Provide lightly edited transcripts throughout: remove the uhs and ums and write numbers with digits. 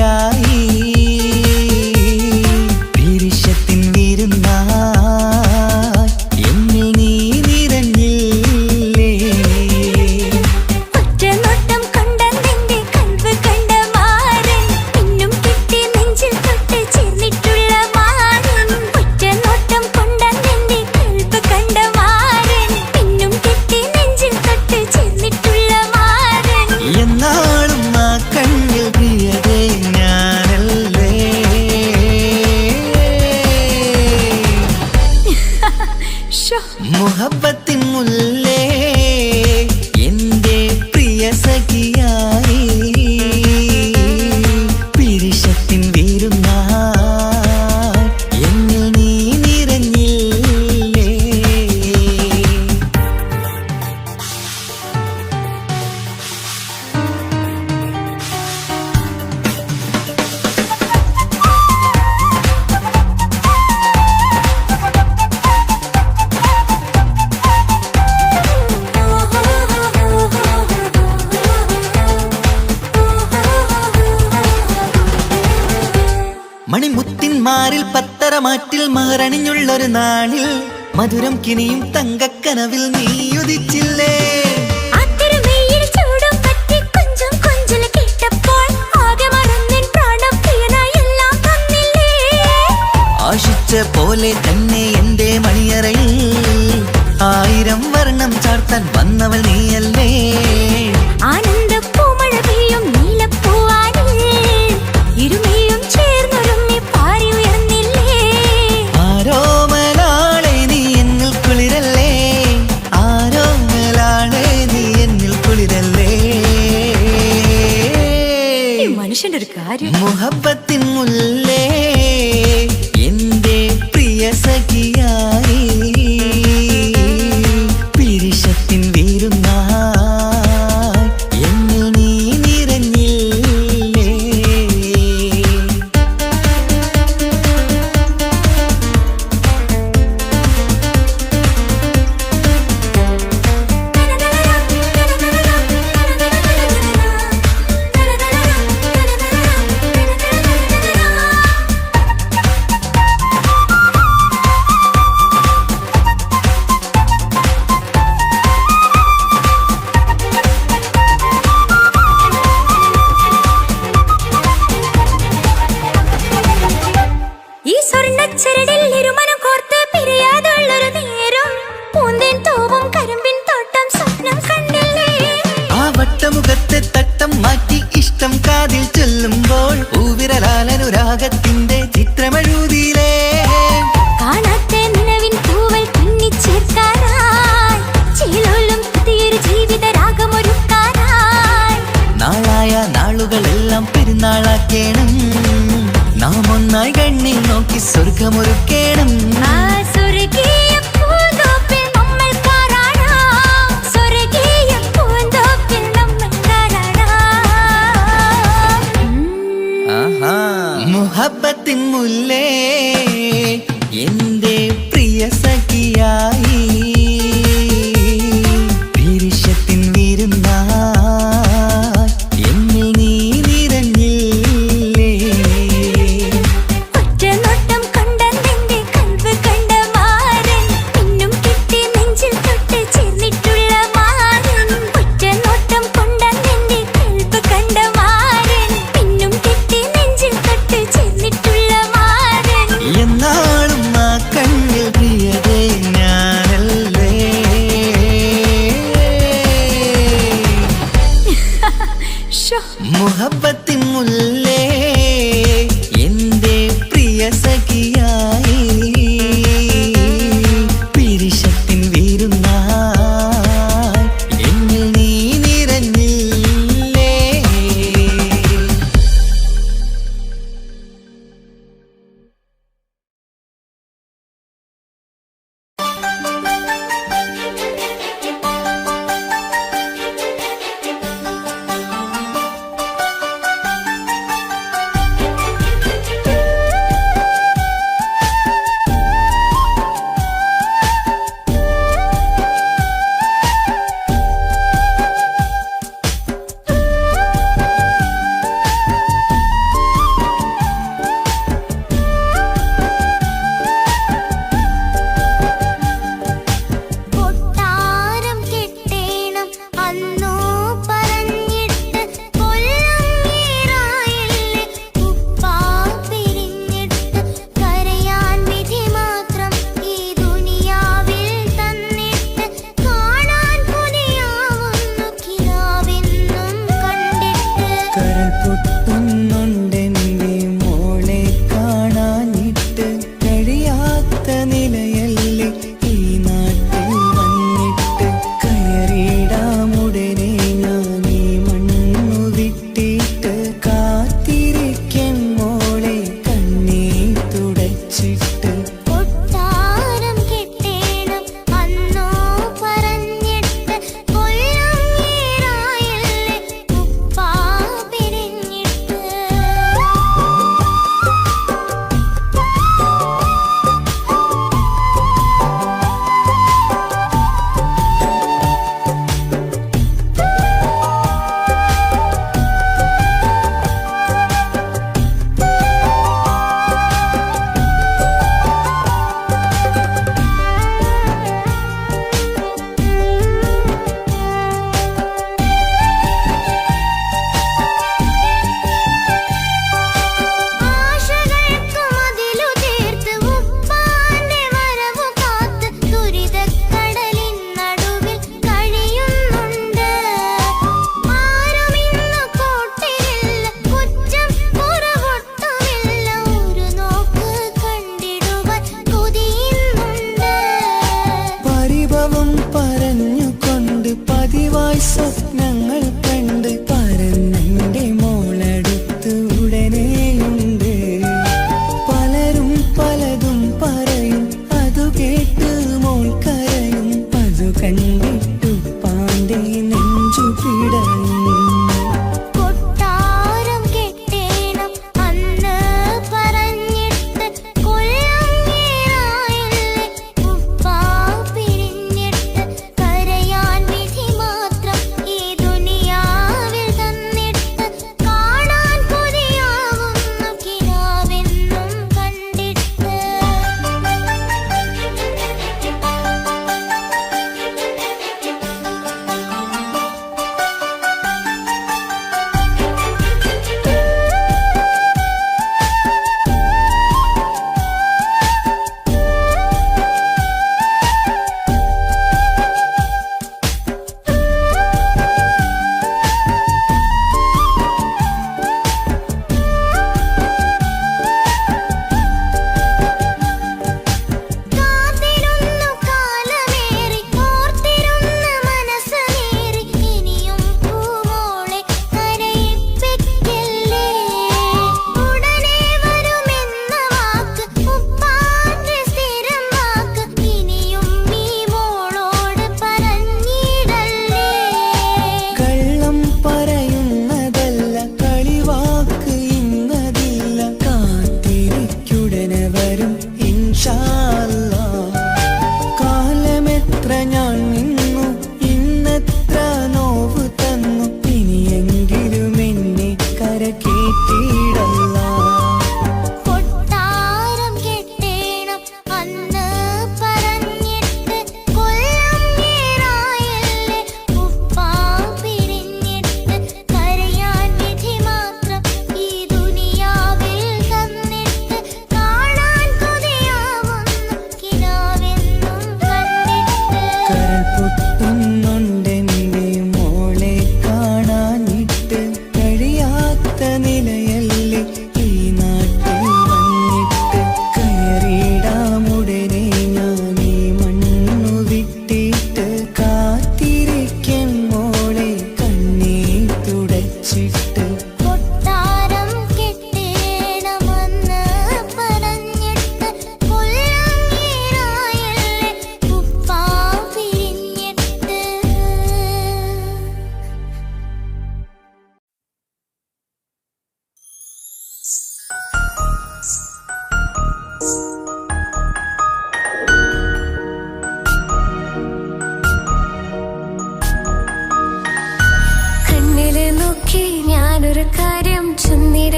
സഖിയായി പീരിഷത്തിൻ വിരുന്നായി എന്നിൽ നീ നിറഞ്ഞില്ലേ. ഒറ്റനോട്ടം കൊണ്ടെന്റെ കൽവ് കണ്ട മാരൻ പിന്നും കിട്ടി നെഞ്ചിൽ തൊട്ട് ചേർന്നിട്ടുള്ള മാരൻ. ഒറ്റനോട്ടം കൊണ്ടെന്റെ കൽവ് കണ്ട മാരൻ പിന്നും കിട്ടി നെഞ്ചിൽ തൊട്ട് ചേർന്നിട്ടുള്ള മാരൻ. എന്നാളും ആ കണ്ണിൽ പ്രിയതേ ഞാനല്ലേ. മുഹബത്തിൻ മുല്ലേ എന്റെ പ്രിയ സഖിയായി പീരിഷത്തിൻ വിരുന്നായി എന്നിൽ നീ നിറഞ്ഞില്ലേ. മണിമുത്തിൻ മാറിൽ പത്തരമാറ്റിൽ മഹറണിഞ്ഞുള്ളൊരു നാളിൽ മധുരം കിനിയും തങ്കക്കനവിൽ നീ ഉദിച്ചില്ലേ. ആ തിരുമേയിൽ ചൂടും പറ്റി കൊഞ്ചും കൊഞ്ചല് കേട്ടപ്പോൾ ആകെ മറന്നിൻ പ്രാണം പ്രിയനായി എല്ലാം തന്നില്ലേ. ആശിച്ച പോലെ തന്നെ എന്റെ മണിയറയിൽ 1000 വർണ്ണം ചാർത്താൻ വന്നവൾ നീയല്ലേ. ആനന്ദപ്പൂമഴ പെയ്യും നീലപ്പൂവാനിൽ ഇരുമയും ചേർന്നൊരുമ്മി പാറി ഉയർന്നില്ലേ. ആരോമലാളെ നീ എന്നിൽ കുളിരല്ലേ. ആരോമലാളെ നീ എന്നിൽ കുളിരല്ലേ. മനുഷ്യന്റെ ഒരു കാര്യം. മുഹബത്തിൻ മുല്ലേ എന്റെ പ്രിയ സഖിയായി പീരിഷത്തിൻ വിരുന്നായി എന്നിൽ നീ നിറഞ്ഞില്ലേ. ഈ സ്വർണ്ണച്ചരടിൽ ഇരുമനം കോർത്ത് പിരിയാതുള്ളൊരു നേരം പൂന്തേൻ തോവും കരിമ്പിൻ തോട്ടം സ്വപ്നം കണ്ടില്ലേ. ആ വട്ടമുഖത്തെ തട്ടം മാറ്റി ഇഷ്ടം കാതിൽ ചൊല്ലുമ്പോൾ പൂവിരലാലനുരാഗത്തിന്റെ ചിത്രമെഴുതിയിലേ. കാണാത്ത നിലവിൻ പൂവൽ തുന്നിച്ചേർക്കാനായി ചേലോലും പുതിയൊരു ജീവിത രാഗമൊരുക്കാനായി നാളായ നാളുകളെല്ലാം പെരുന്നാളാക്കേണം. നാം ഒന്നായി കണ്ണിൽ നോക്കി സ്വർഗമൊരുക്കേണം. ആ സ്വർഗീയ പൂന്തോപ്പിൽ നമ്മൾ കാണാം. സ്വർഗീയ പൂന്തോപ്പിൽ നമ്മൾ കാണാം. ആഹാ. മുഹബത്തിൻ മുല്ലേ എന്റെ പ്രിയ സഖിയായി പീരിഷത്തിൻ വിരുന്നായി എന്നിൽ നീ നിറഞ്ഞില്ലേ. ഒറ്റനോട്ടം കൊണ്ടെന്റെ കൽവ് കണ്ട മാരൻ പിന്നും കിട്ടി നെഞ്ചിൽ തൊട്ട് ചേർന്നിട്ടുള്ള മാരൻ. ഒറ്റനോട്ടം കൊണ്ടെന്റെ കൽവ് കണ്ട മാരൻ പിന്നും കിട്ടി നെഞ്ചിൽ തൊട്ട് ചേർന്നിട്ടുള്ള മാരൻ. എന്നാളും ആ കണ്ണിൽ പ്രിയതേ ഞാൻ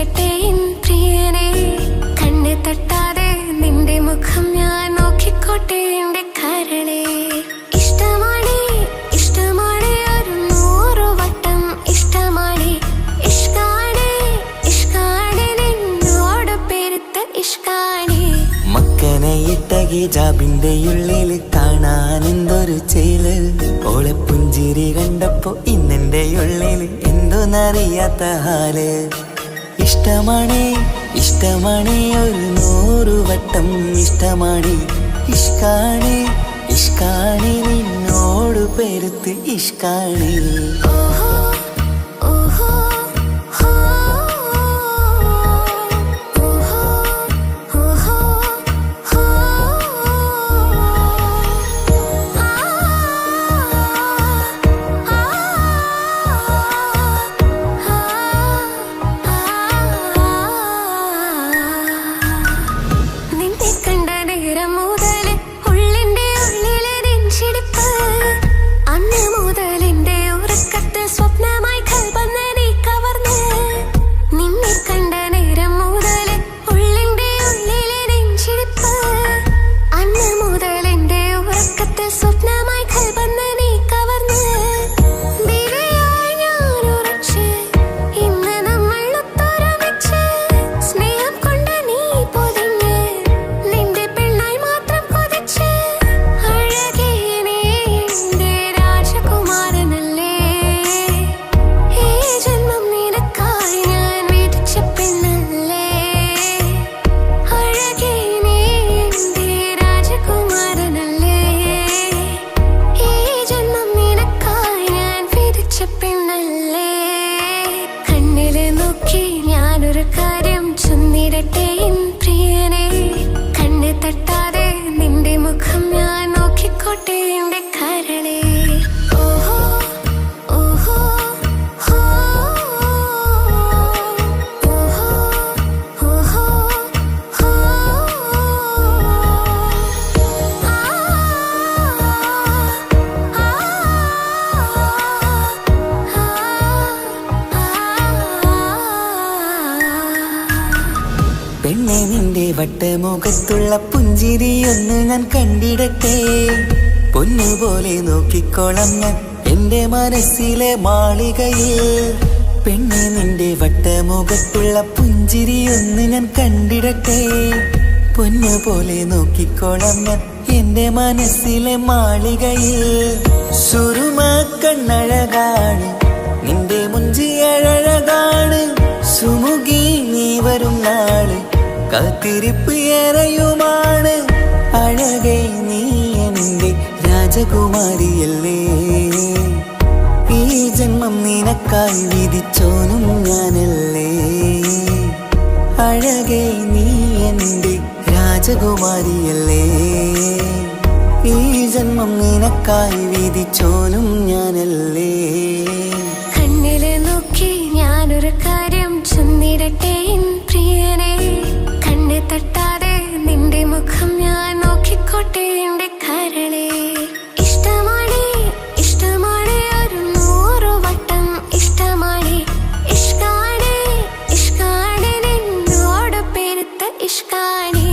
ചൊന്നിടട്ടെ എൻ പ്രിയനെ. കണ്ണ് തട്ടാതെ നിന്റെ മുഖം ഞാൻ നോക്കിക്കോട്ടെ എന്റെ കരളെ. ഇഷ്ടമാണ് ഇഷ്ടമാണ് ഒരു 100 വട്ടം ഇഷ്ടമാണ്. ഇഷ്കാണ് ഇഷ്കാണ് നിന്നോട് പെരുത്ത ഇഷ്കാണ്. മക്കനയിട്ട ഹിജാബിന്റെ ഉള്ളില് കാണാൻ എന്തൊരു ചേല്. ഓളെ പുഞ്ചിരി കണ്ടപ്പോ ഇന്നെന്റെ ഉള്ളില് എന്തോന്നറിയാത്ത ഹാല്. ഇഷ്ടമാണ് ഇഷ്ടമാണ് ഒരു 100 വട്ടം ഇഷ്ടമാണ്. ഇഷ്കാണ് ഇഷ്കാണ് നിന്നോട് പെരുത്ത് ഇഷ്കാണ്. ഓഹോ ഓഹോ ഹോ ഓഹോ ഓഹോ ഹോ നിന്നെ കണ്ട നേരം മുതല് ഉള്ളിന്റെ ഉള്ളിലെ നെഞ്ചിടിപ്പ്. അന്ന് മുതൽ എന്റെ ഉറക്കത്ത് സ്വപ്നമായി കൽപ്പന നീ കവർന്ന്. നിന്നെ കണ്ട നേരം മുതല് ഉള്ളിന്റെ ഉള്ളിലെ നെഞ്ചിടിപ്പ്. അന്ന് മുതൽ എന്റെ ഉറക്കത്ത് സ്വപ്നമായി കൽപ്പന നീ കവർന്ന്. ദിനയായി ഞാൻ ഉറച്ച് ഇന്ന് നമ്മൾ ഒത്തൊരുമിച്ച്. സ്നേഹം കൊണ്ട് നീ പൊതിഞ്ഞ് നിന്റെ പെണ്ണായി മാത്രം കൊതിച്ച്. അഴകേ നീ എന്റെ രാജകുമാരനല്ലേ. ഈ ജന്മം നിനക്കായി ഞാൻ വിധിച്ച പെണ്ണല്ലേ. അഴകേ നീ എന്റെ രാജകുമാരനല്ലേ. ഈ ജന്മം നിനക്കായി ഞാൻ വിധിച്ച പെണ്ണല്ലേ. കണ്ണില് നോക്കി ഞാനൊരു കാര്യം ചൊന്നിടട്ടെ എൻ പ്രിയനെ. കണ്ണ് തട്ടാതെ നിന്റെ മുഖം ഞാൻ നോക്കിക്കോട്ടെ എന്റെ കരളെ. ഓഹോ ഓഹോ ഹോ ഓഹോ ഓഹോ ഹോ പെണ്ണെ നിന്റെ വട്ടമുഖത്തുള്ള പുഞ്ചിരിയൊന്ന് ഞാൻ കണ്ടിടട്ടെ. പൊന്നുപോലെ നോക്കിക്കോളാം ഞാൻ എന്റെ മനസ്സിലെ മാളികയിൽ. പെണ്ണെ നിന്റെ വട്ടമുഖത്തുള്ള പുഞ്ചിരിയൊന്ന് ഞാൻ കണ്ടിടട്ടെ. പൊന്നുപോലെ നോക്കിക്കോളാം ഞാൻ എന്റെ മനസ്സിലെ മാളികയിൽ. സുറുമ കണ്ണഴകാണ് നിന്റെ മുഞ്ചിയഴകാണ്. സുമുഖി നീ വരും നാള് കാത്തിരിപ്പ് ഏറെയുമാണ്. അഴകേ നീ എന്റെ രാജകുമാരിയല്ലേ. ഈ ജന്മം നിനക്കായി വിധിച്ചോനും ഞാനല്ലേ. അഴകേ നീ എന്റെ രാജകുമാരിയല്ലേ. ഈ ജന്മം നിനക്കായി വിധിച്ചോനും ഞാനല്ലേ. കണ്ണില് നോക്കി ഞാനൊരു കാര്യം ചൊന്നിടട്ടെ എൻ പ്രിയനെ. കണ്ണ് തട്ടാതെ നിന്റെ മുഖം ഞാൻ നോക്കിക്കോട്ടെ എന്റെ കരളെ. ഇഷ്ടമാണ് ഇഷ്ടമാണ് ഒരു 100 വട്ടം ഇഷ്ടമാണ്. ഇഷ്കാണ് ഇഷ്കാണ് നിന്നോട് പെരുത്ത ഇഷ്കാണ്.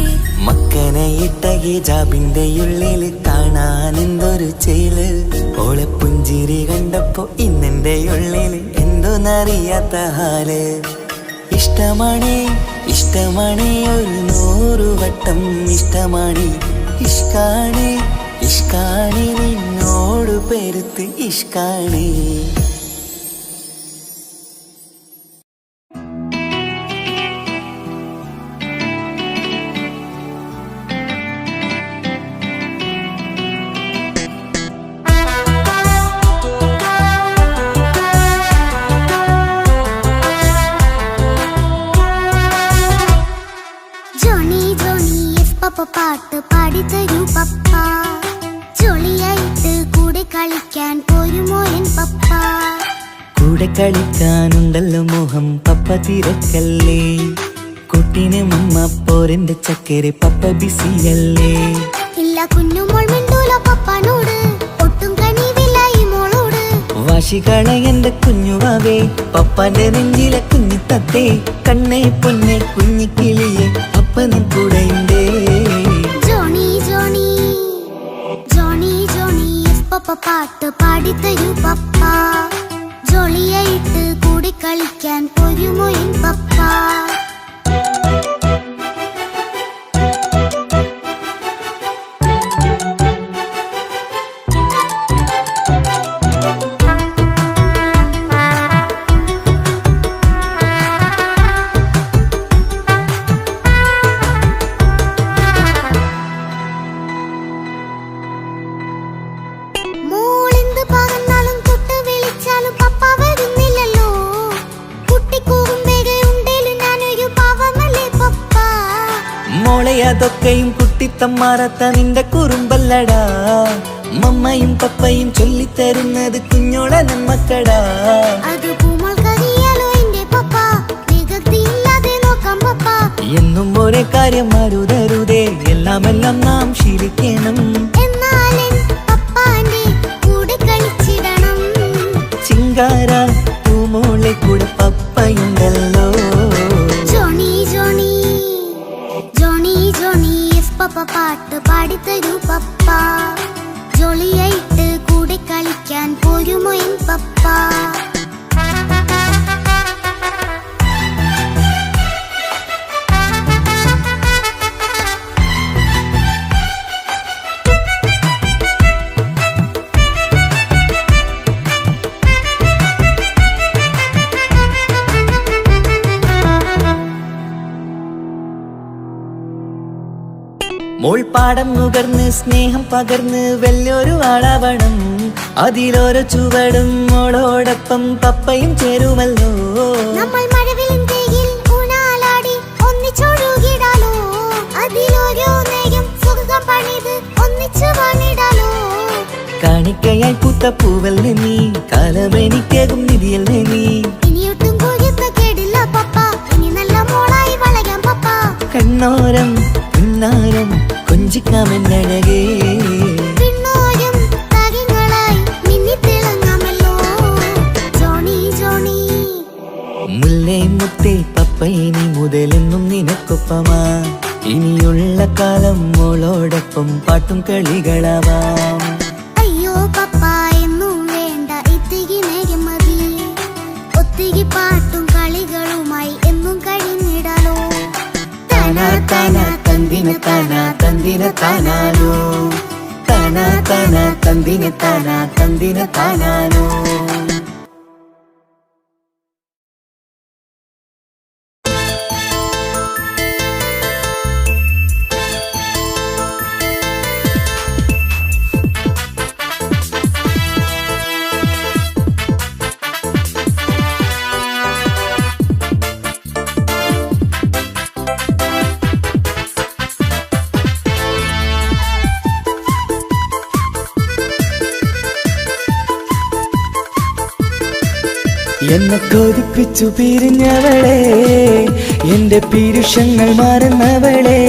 മക്കനയിട്ട ഹിജാബിന്റെ ഉള്ളില് കാണാൻ എന്തൊരു ചേല്. ഓളെ പുഞ്ചിരി കണ്ടപ്പോ ഇന്നെന്റെ ഉള്ളില് എന്തോന്നറിയാത്ത ഹാല്. ഇഷ്ടമാണ് ഇഷ്ടമാണ് ഒരു 100 വട്ടം ഇഷ്ടമാണ്. ഇഷ്കാണ് ഇഷ്കാണ് നിന്നോട് പെരുത്ത് ഇഷ്കാണ്. പപ്പ പാട്ട് പാടിത്തരൂ പപ്പ. ജോളിയായിട്ട് കൂടെ കളിക്കാൻ പോരുമോ എൻ പപ്പ. കൂടെ കളിക്കാനുണ്ടല്ലോ മോഹം പപ്പ തിരക്കല്ലേ. കുട്ടീനെ മമ്മ പോരെന്റെ ചക്കരെ പപ്പ ബിസിയല്ലേ. ഇല്ല കുഞ്ഞുമോൾ മിണ്ടൂല പപ്പനോട്. ഒട്ടും കനിവില്ല ഈ മോളോട്. വാശികളെ എന്റെ കുഞ്ഞുവാവേ പപ്പാന്റെ നെഞ്ചിലെ കുഞ്ഞിത്തത്തേ കണ്ണേ പൊന്നെ കുഞ്ഞിക്കിളിയെ അപ്പനും കൂടെയുണ്ടേ ജോണി ജോണി ജോണി ജോണി പപ്പ പാട്ട് പാടിത്തരൂ പപ്പ ജോളിയായിട്ട് കൂടി കളിക്കാൻ പോരുമോ എൻ പപ്പ അതൊക്കെയും കുട്ടിത്തമ്മാറത്ത നിന്റെ കുറുമ്പല്ലടാ മമ്മയും പപ്പയും ചൊല്ലിത്തരുന്നത് കുഞ്ഞോളെ നമ്മക്കടാ എന്നും ഒരേ കാര്യം അരുതരുതേ എല്ലാമെല്ലാം നാം ശീലിക്കണം ചിങ്കാര പൂമോളെ കൂടെ പപ്പയുണ്ടല്ലോ പപ്പ പാട്ട് പാടിത്തരൂ പപ്പ ജോളിയായിട്ട് കൂടെ കളിക്കാൻ പോരുമോ എൻ പപ്പ മോൾ പാടം നുകർന്ന് സ്നേഹം പകർന്ന് വലിയൊരു ആളാവണം അതിലോരോ ചുവടും മോളോടൊപ്പം പപ്പയും ചേരുമല്ലോ നമ്മൾ മഴവിലും തേയിൽ ഊനാലാടി ഒന്നിച്ചൊഴുകിടാലോ അതിലോരോ നേരം സുഖം പണിത് ഒന്നിച്ചു വാണിടാലോ കാണിക്കയായി പൂത്ത പൂവല്ലേ നീ കാലമെനിക്കേകും നിധിയല്ലേ നീ ഇനിയൊട്ടും കേടില്ല പപ്പ ഇനി നല്ല മോളായി വളയാം പപ്പ കണ്ണോരം പിന്നാരം കൊഞ്ചിക്കാമെന്നഴകേ പിന്നോരം താരങ്ങളായി മിന്നിത്തിളങ്ങാമല്ലോ ജോണി ജോണി മുല്ലേ മുത്തേ പപ്പ ഇനി മുതലെന്നും നിനക്കൊപ്പമാ ഇനിയുള്ള കാലം മോളോടൊപ്പം പാട്ടും കളികളാവാം അയ്യോ പപ്പ എന്നും വേണ്ട ഇത്തിരി നേരം മതി ഒത്തിരി പാട്ടും കളികളുമായി എന്നും കഴിഞ്ഞിടാലോ താനാ താനാ തന്തിന താനാ തന്തിന താനാനോ താനാ താനാ തന്തിന താനാ തന്തിന താനാനോ എന്നെ കൊതിപ്പിച്ചു പിരിഞ്ഞവളെ എന്റെ പീരുഷങ്ങൾ മറന്നവളെ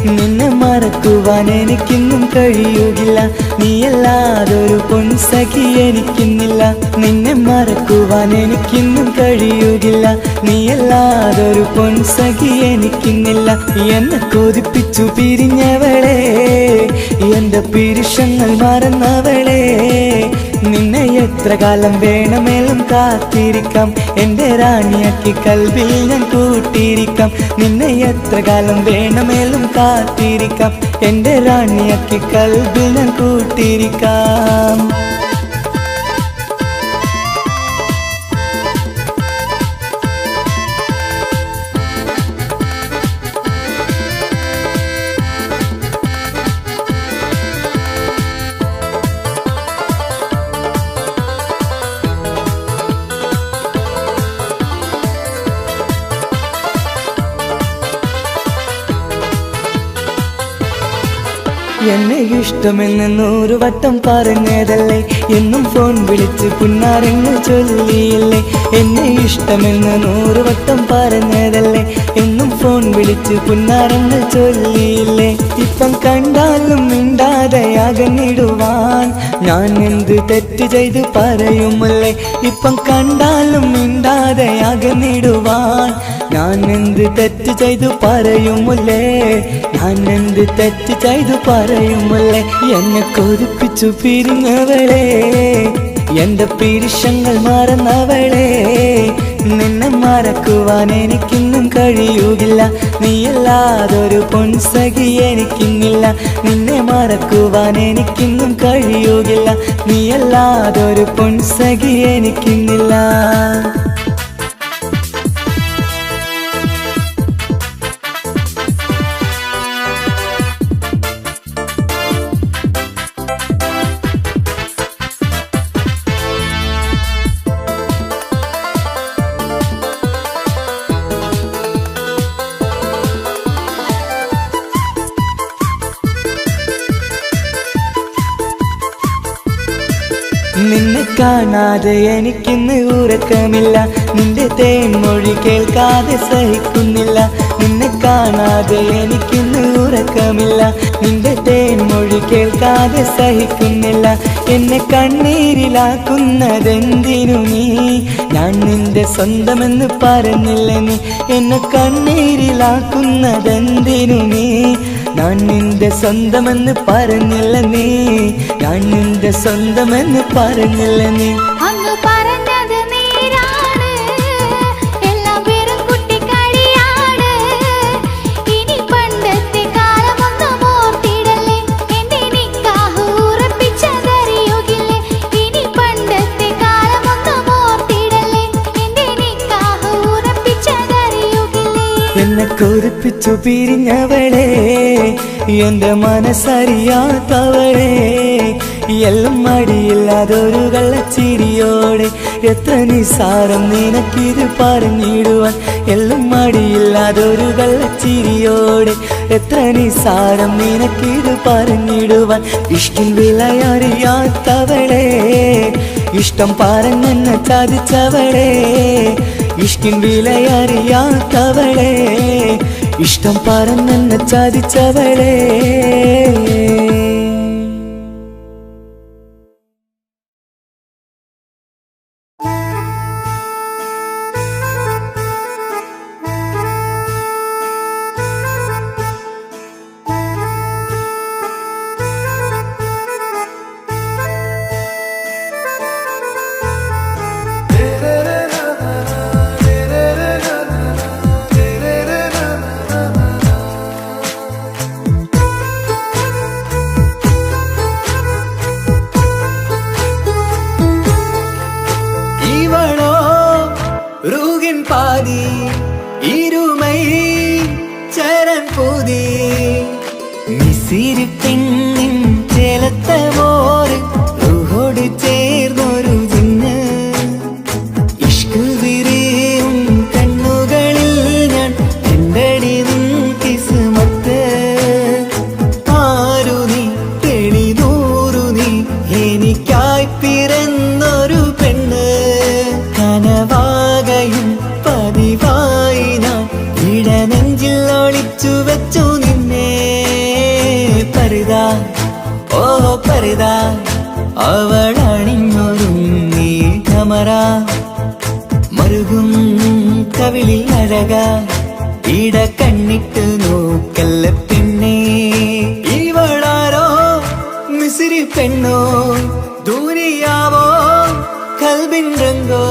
നിന്നെ മറക്കുവാൻ എനിക്കിന്നും കഴിയുകില്ല നീയല്ലാതൊരു പൊൻസഖി എനിക്കിന്നില്ല നിന്നെ മറക്കുവാൻ എനിക്കിന്നും കഴിയുകില്ല നീയല്ലാതൊരു പൊൻസഖി എനിക്കിന്നില്ല എന്നെ കൊതിപ്പിച്ചു പിരിഞ്ഞവളെ എന്റെ പീരുഷങ്ങൾ മറന്നവളെ നിന്നെ എത്ര കാലം വേണമെങ്കിലും കാത്തിരിക്കാം എന്റെ റാണിയാക്കി കൽവിൽ ഞാൻ കൂട്ടിയിരിക്കാം നിന്നെ എത്ര കാലം വേണമെങ്കിലും കാത്തിരിക്കാം എന്റെ റാണിയാക്കി കൽവിൽ ഞാൻ കൂട്ടിയിരിക്കാം എന്നെ ഇഷ്ടമെന്ന് 100 വട്ടം പറഞ്ഞതല്ലേ എന്നും ഫോൺ വിളിച്ച് പുന്നാരെന്ന് ചൊല്ലിയില്ലേ എന്നെ ഇഷ്ടമെന്ന് 100 വട്ടം പറഞ്ഞതല്ലേ എന്നും ഫോൺ വിളിച്ച് വിളിച്ച് പുന്നാരങ്ങൾ ചൊല്ലിയില്ലേ. ഇപ്പം കണ്ടാലും മിണ്ടാതെ അകന്നിടുവാൻ ഞാൻ എന്ത് തെറ്റ് ചെയ്ത് പറയുമല്ലേ. ഇപ്പം കണ്ടാലും മിണ്ടാതെ അകന്നിടുവാൻ ഞാൻ എന്ത് തെറ്റ് ചെയ്തു പറയുമല്ലേ. ഞാൻ എന്ത് തെറ്റ് ചെയ്തു പറയുമല്ലേ. എന്നെ കൊതിപ്പിച്ചു പിരിഞ്ഞവളെ, എന്റെ പിരിശങ്ങൾ മറന്നവളെ. നിന്നെ മറക്കുവാൻ എനിക്കിന്നും കഴിയുകില്ല, നീയല്ലാതൊരു പൊൻസഖി എനിക്കിന്നില്ല. നിന്നെ മറക്കുവാൻ എനിക്കിന്നും കഴിയുകില്ല, നീയല്ലാതൊരു പൊൻസഖി എനിക്കിന്നില്ല. നിന്നെ കാണാതെ എനിക്കിന്ന് ഉറക്കമില്ല, നിന്റെ തേൻമൊഴി കേൾക്കാതെ സഹിക്കുന്നില്ല. നിന്നെ കാണാതെ എനിക്കിന്ന് ഉറക്കമില്ല, നിന്റെ തേൻമൊഴി കേൾക്കാതെ സഹിക്കുന്നില്ല. എന്നെ കണ്ണീരിലാക്കുന്നതെന്തിനു നീ, ഞാൻ നിന്റെ സ്വന്തമെന്ന് പറഞ്ഞില്ല നീ. എന്നെ കണ്ണീരിലാക്കുന്നതെന്തിനു നീ, ഞാൻ നിന്റെ സ്വന്തമെന്ന് പറഞ്ഞില്ല നീ. ഞാൻ നിന്റെ സ്വന്തമെന്ന് പറഞ്ഞില്ല നീ. അങ്ങ് പറഞ്ഞത് നേരാണ്, എല്ലാം വെറും കുട്ടിക്കളിയാണ്. ഇനി പണ്ടത്തെ കാലമൊന്നും ഓർത്തിടല്ലേ, എന്റെ നിക്കാഹ് ഉറപ്പിച്ചതറിയുകില്ലേ. ഇനി പണ്ടത്തെ കാലമൊന്നും ഓർത്തിടല്ലേ, എന്റെ നിക്കാഹ് ഉറപ്പിച്ചതറിയുകില്ലേ. എന്നെ കൊതിപ്പിച്ചു പിരിഞ്ഞവളെ, എന്റെ മനസ്സറിയാത്തവളെ. എല്ലാം മടിയില്ലാതൊരു കള്ളച്ചിരിയോടെ, എത്ര നിസാരം നിനക്കിത് പറഞ്ഞിടുവാൻ. എല്ലാം മടിയില്ലാതൊരു കള്ളച്ചിരിയോടെ, എത്ര നിസാരം നിനക്കിത് പറഞ്ഞിടുവാൻ. ഇഷ്ടിൻ വിലയറിയാത്തവളെ, ഇഷ്ടം പറഞ്ഞെന്നെ ചതിച്ചവളെ. ഇഷ്ടിൻ വിലയറിയാത്തവളെ, ഇഷ്ടം പറഞ്ഞെന്നെ ചതിച്ചവളെ. பாதி இருமை சரண் பூதி மிசிறு பெண்ணின் ചേലത്ത മോര് റൂഹോട് ചേർന്നൊരു ജിന്ന്. ഇഷ്ക് വിരിയും കണ്ണുകളിൽ ഞാൻ കണ്ടടി നിൻ കിസ്മത്ത്. ആരു നീ തെളിനൂറു നീ എനിക്കായി പിറന്നൊരു പെണ്ണ്. കനവാകയും പതിവായി ഞാൻ ഇടനെഞ്ചിൽ ഒളിച്ചു വെച്ചു നിന്നെ. പരിതാ ഓ പരിതാ അവളണിഞ്ഞൊരുങ്ങി കമറ മറുകും കവിളിൽ അഴക ഇട കണ്ണിട്ട് നോക്കല്ല പെണ്ണേ. ഇവളാരോ മിസിരി പെണ്ണോ ദൂരിയാവോ കൽബിൻ രംഗോ.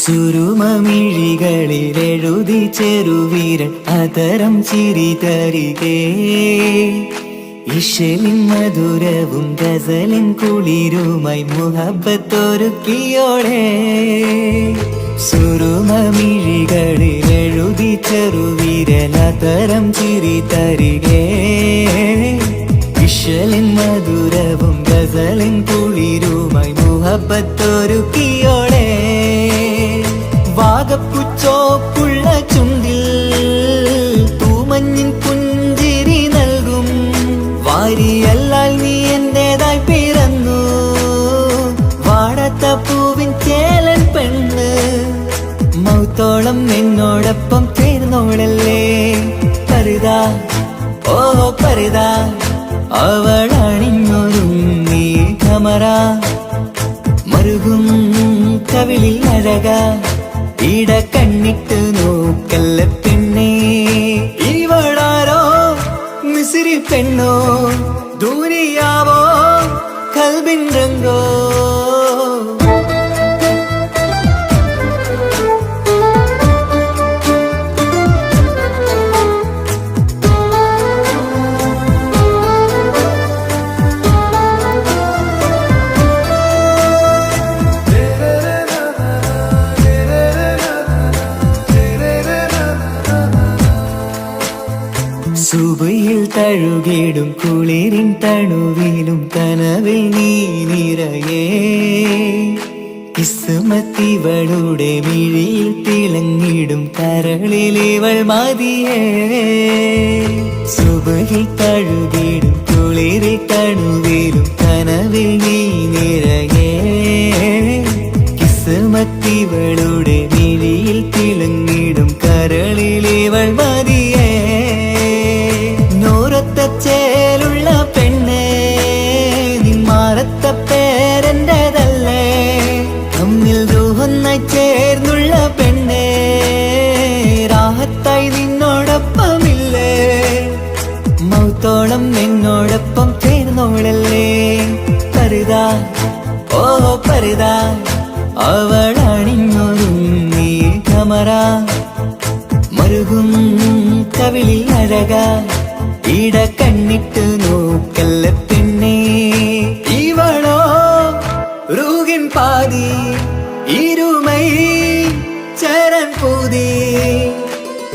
സുരുമമിഴികളിൽ എഴുതി ചെറുവീരൻ അതരം ചിരി തരികേ. ഇശലിൻ മധുരവും ഗസലിൻ കുളിരുമായി മുഹബത്തൊരുക്കിയോടെ. സുരുമമിഴികളിൽ എഴുതി ചെറുവീരൻ അതരം ചിരി തരികേ. ഇശലിൻ മധുരവും ഗസലിൻ കുളിരും മുഹബത്തൊരുക്കിയോളെ വാഗപ്പുച്ചോപ്പുള്ള ചുണ്ടിൽ തൂമഞ്ഞിൻ പുഞ്ചിരി നൽകും വാരിയല്ലാൽ നീ എന്റേതായി പിറന്നു വാടാത്ത പൂവിൻ ചേലൻ പെണ്ണ് മൗത്തോളം എന്നോടൊപ്പം ചേർന്നോളല്ലേ പരിതാ ഓ പരിതാ അവളണിഞ്ഞൊരുങ്ങി കമറ മറുകും കവിളിൽ അഴക ഇട കണ്ണിട്ട് നോക്കല്ല പെണ്ണേ ഇവളാരോ മിസിരി പെണ്ണോ ദൂരിയാവോ കൽബിൻ രംഗോ സുബയിൽ തഴുകിടും കുളിരിൻ തണുവിലും കനവിൽ നീ നിറയേ കിസ്മത്തിവളുടെ മിഴിയിൽ തിളങ്ങിടും കരളിലിവൾ മതിയേ സുബയിൽ തഴുകിടും കുളിരിൽ തണുവിലും കനവിൽ നീ നിറയേ കിസ്മത്തിവളുടെ മിഴിയിൽ തിളങ്ങിടും കരളിലിവൾ മതിയേ ചേലുള്ള പെണ്ണേ നിന്മാറത്ത പേരെന്റേതല്ലേ തമ്മിൽ രൂഹൊന്നായി ചേർന്നുള്ള പെണ്ണേ രാഹത്തായി നിന്നോടൊപ്പമില്ലേ മൗത്തോളം എന്നോടൊപ്പം ചേർന്നോളല്ലേ പരിതാ ഓ പരിതാ അവളണിഞ്ഞൊരുങ്ങി കമറ മറുകും കവിളിൽ അഴക ഇട കണ്ണിട്ട് നോക്കല്ല പെണ്ണേ ഇവളോ റൂഹിൻ പാതി ഇരുമൈ ചരൻ പൂതി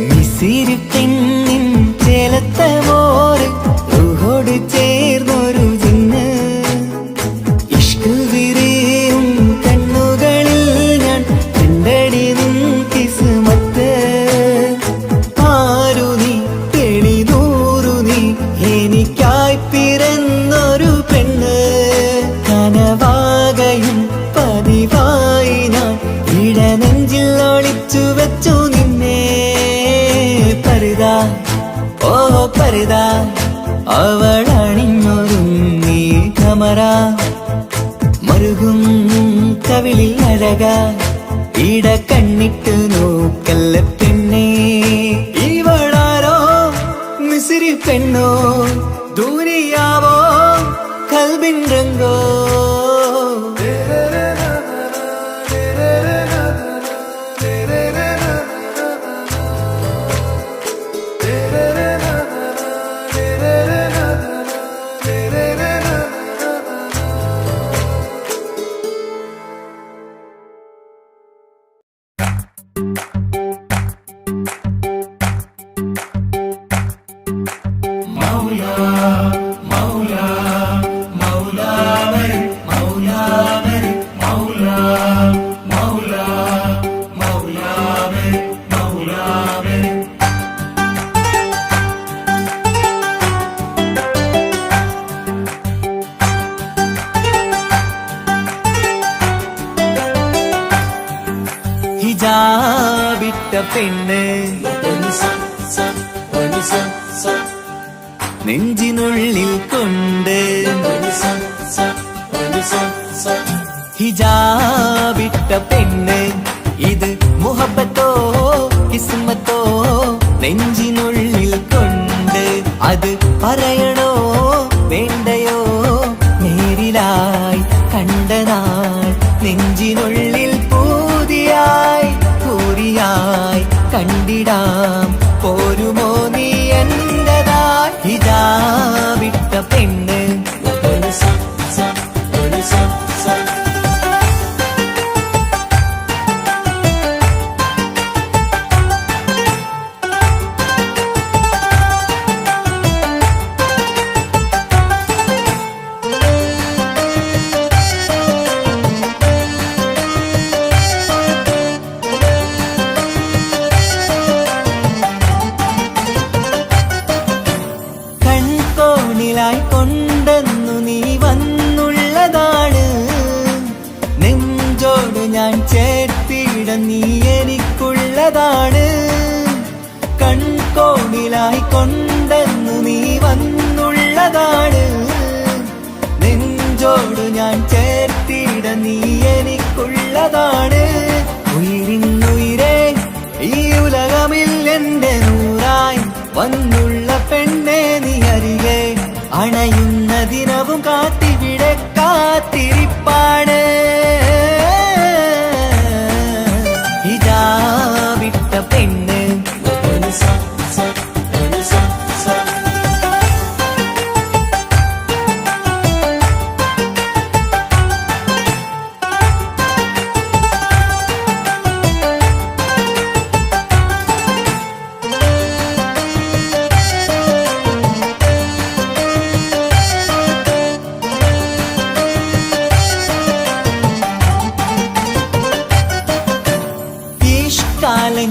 മിസിരി പെണ്ണിൻ ചേലത്തെ മോറ് റൂഹോട് ചേർന്നൊരു ജിന്ന് ഇഷ്ക് വിരിയും കണ്ണുകളിൽ ഞാൻ കണ്ടടി നിൻ കിസ്മത്ത് ആരു നീ എനിക്കായി പിറന്നൊരു പെണ്ണ് കനവാകയും പതിവായി ഞാൻ ഇടനെഞ്ചിൽ ഒളിച്ചു വെച്ചു നിന്നെ പരിതാ ഓ പരിതാ അവളണിഞ്ഞൊരുങ്ങി കമറ മറുകും കവിളിൽ അഴക ഇട കണ്ണിട്ട് നോക്കല്ല പെണ്ണേ ഇവളാരോ മിസിരി പെണ്ണോ ദൂരിയാവോ കൽബിൻ രംഗോ ഹിജാബിട്ട പെണ്ണ് നെഞ്ചിനുള്ളിൽ കൊണ്ട് ഹിജാബിട്ട പെണ്ണ് ഇത് മുഹബത്തോ കിസ്മത്തോ നെഞ്ചിനുള്ളിൽ കൊണ്ട് അത് പറയണോ വേണ്ടയോ നേരിലായി കണ്ട നാൾ നെഞ്ചിനുള്ളിൽ പൂതിയായി പൂരിയായി കണ്ടിടാം പോരുമോ നീ എന്റതായി ഹിജാബിട്ട പെണ്ണ് കൊണ്ടെന്നു നീ വന്നുള്ളതാണ്. നെഞ്ചോട് ഞാൻ ചേർത്തിട നീ എനിക്കുള്ളതാണ്. ഉയിരിന്നുയിരേ ഈ ഉലകമിൽ എന്റെ നൂറായി വന്നുള്ള പെണ്ണെ നീ അരികെ അണയുന്ന ദിനവും കാത്തിവിടെ കാത്തിരിപ്പാണ്. ഇതാ വിട്ട പെണ്ണ്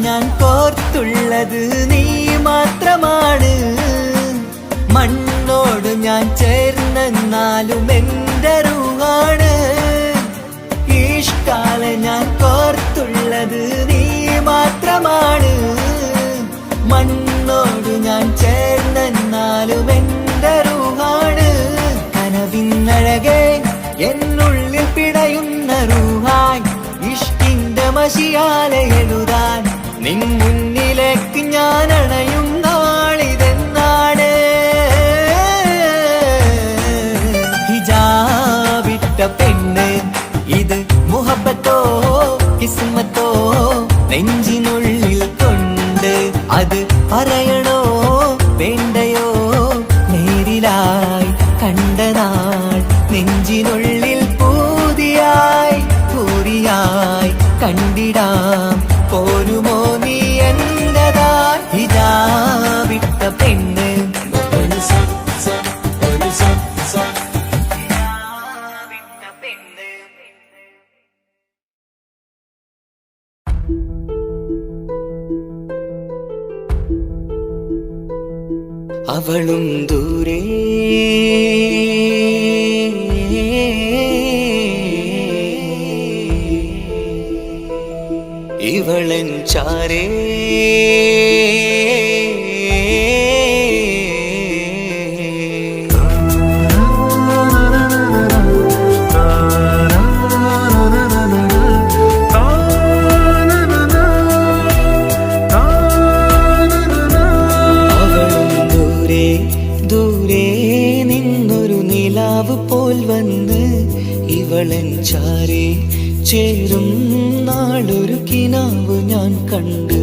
ഞാൻ കോർത്തുള്ളത് നീ മാത്രമാണ്. മണ്ണോട് ഞാൻ ചേർന്നെന്നാലും എന്റെ റൂഹാണ്. ഈഷ്കാല ഞാൻ കോർത്തുള്ളത് നീ മാത്രമാണ്. മണ്ണോട് ഞാൻ ചേർന്നെന്നാലും എന്റെ റൂഹാണ്. കനവിന്നഴകെ എന്നുള്ളിൽ പിടയുന്ന റൂഹായി ഇഷ്കിന്റെ മഷിയാലെ എഴുതാൻ നിൻ മുന്നിലേക്ക് ഞാൻ അണയും നാളിതെന്നാണ്. ഹിജാബിട്ട പെണ്ണ് ഇത് മുഹബത്തോ കിസ്മത്തോ നെഞ്ചിനുള്ളിൽ കൊണ്ട് അത് പറയണോ വേണ്ടയോ നേരിലായി കണ്ട നാൾ നെഞ്ചിനുള്ളിൽ പൂതിയായി പൂരിയായി കണ്ടിടാം പോരുമോ നീ എന്നതാ. ഇതാ വിട്ട പെണ്ണ് അവളും ദൂരെ ഇവളൻ ചാരേ പോൽ വന്ന് ഇവളൻ ചാരേ ചേരും നാളൊരു കിനാവ് ഞാൻ കണ്ട്.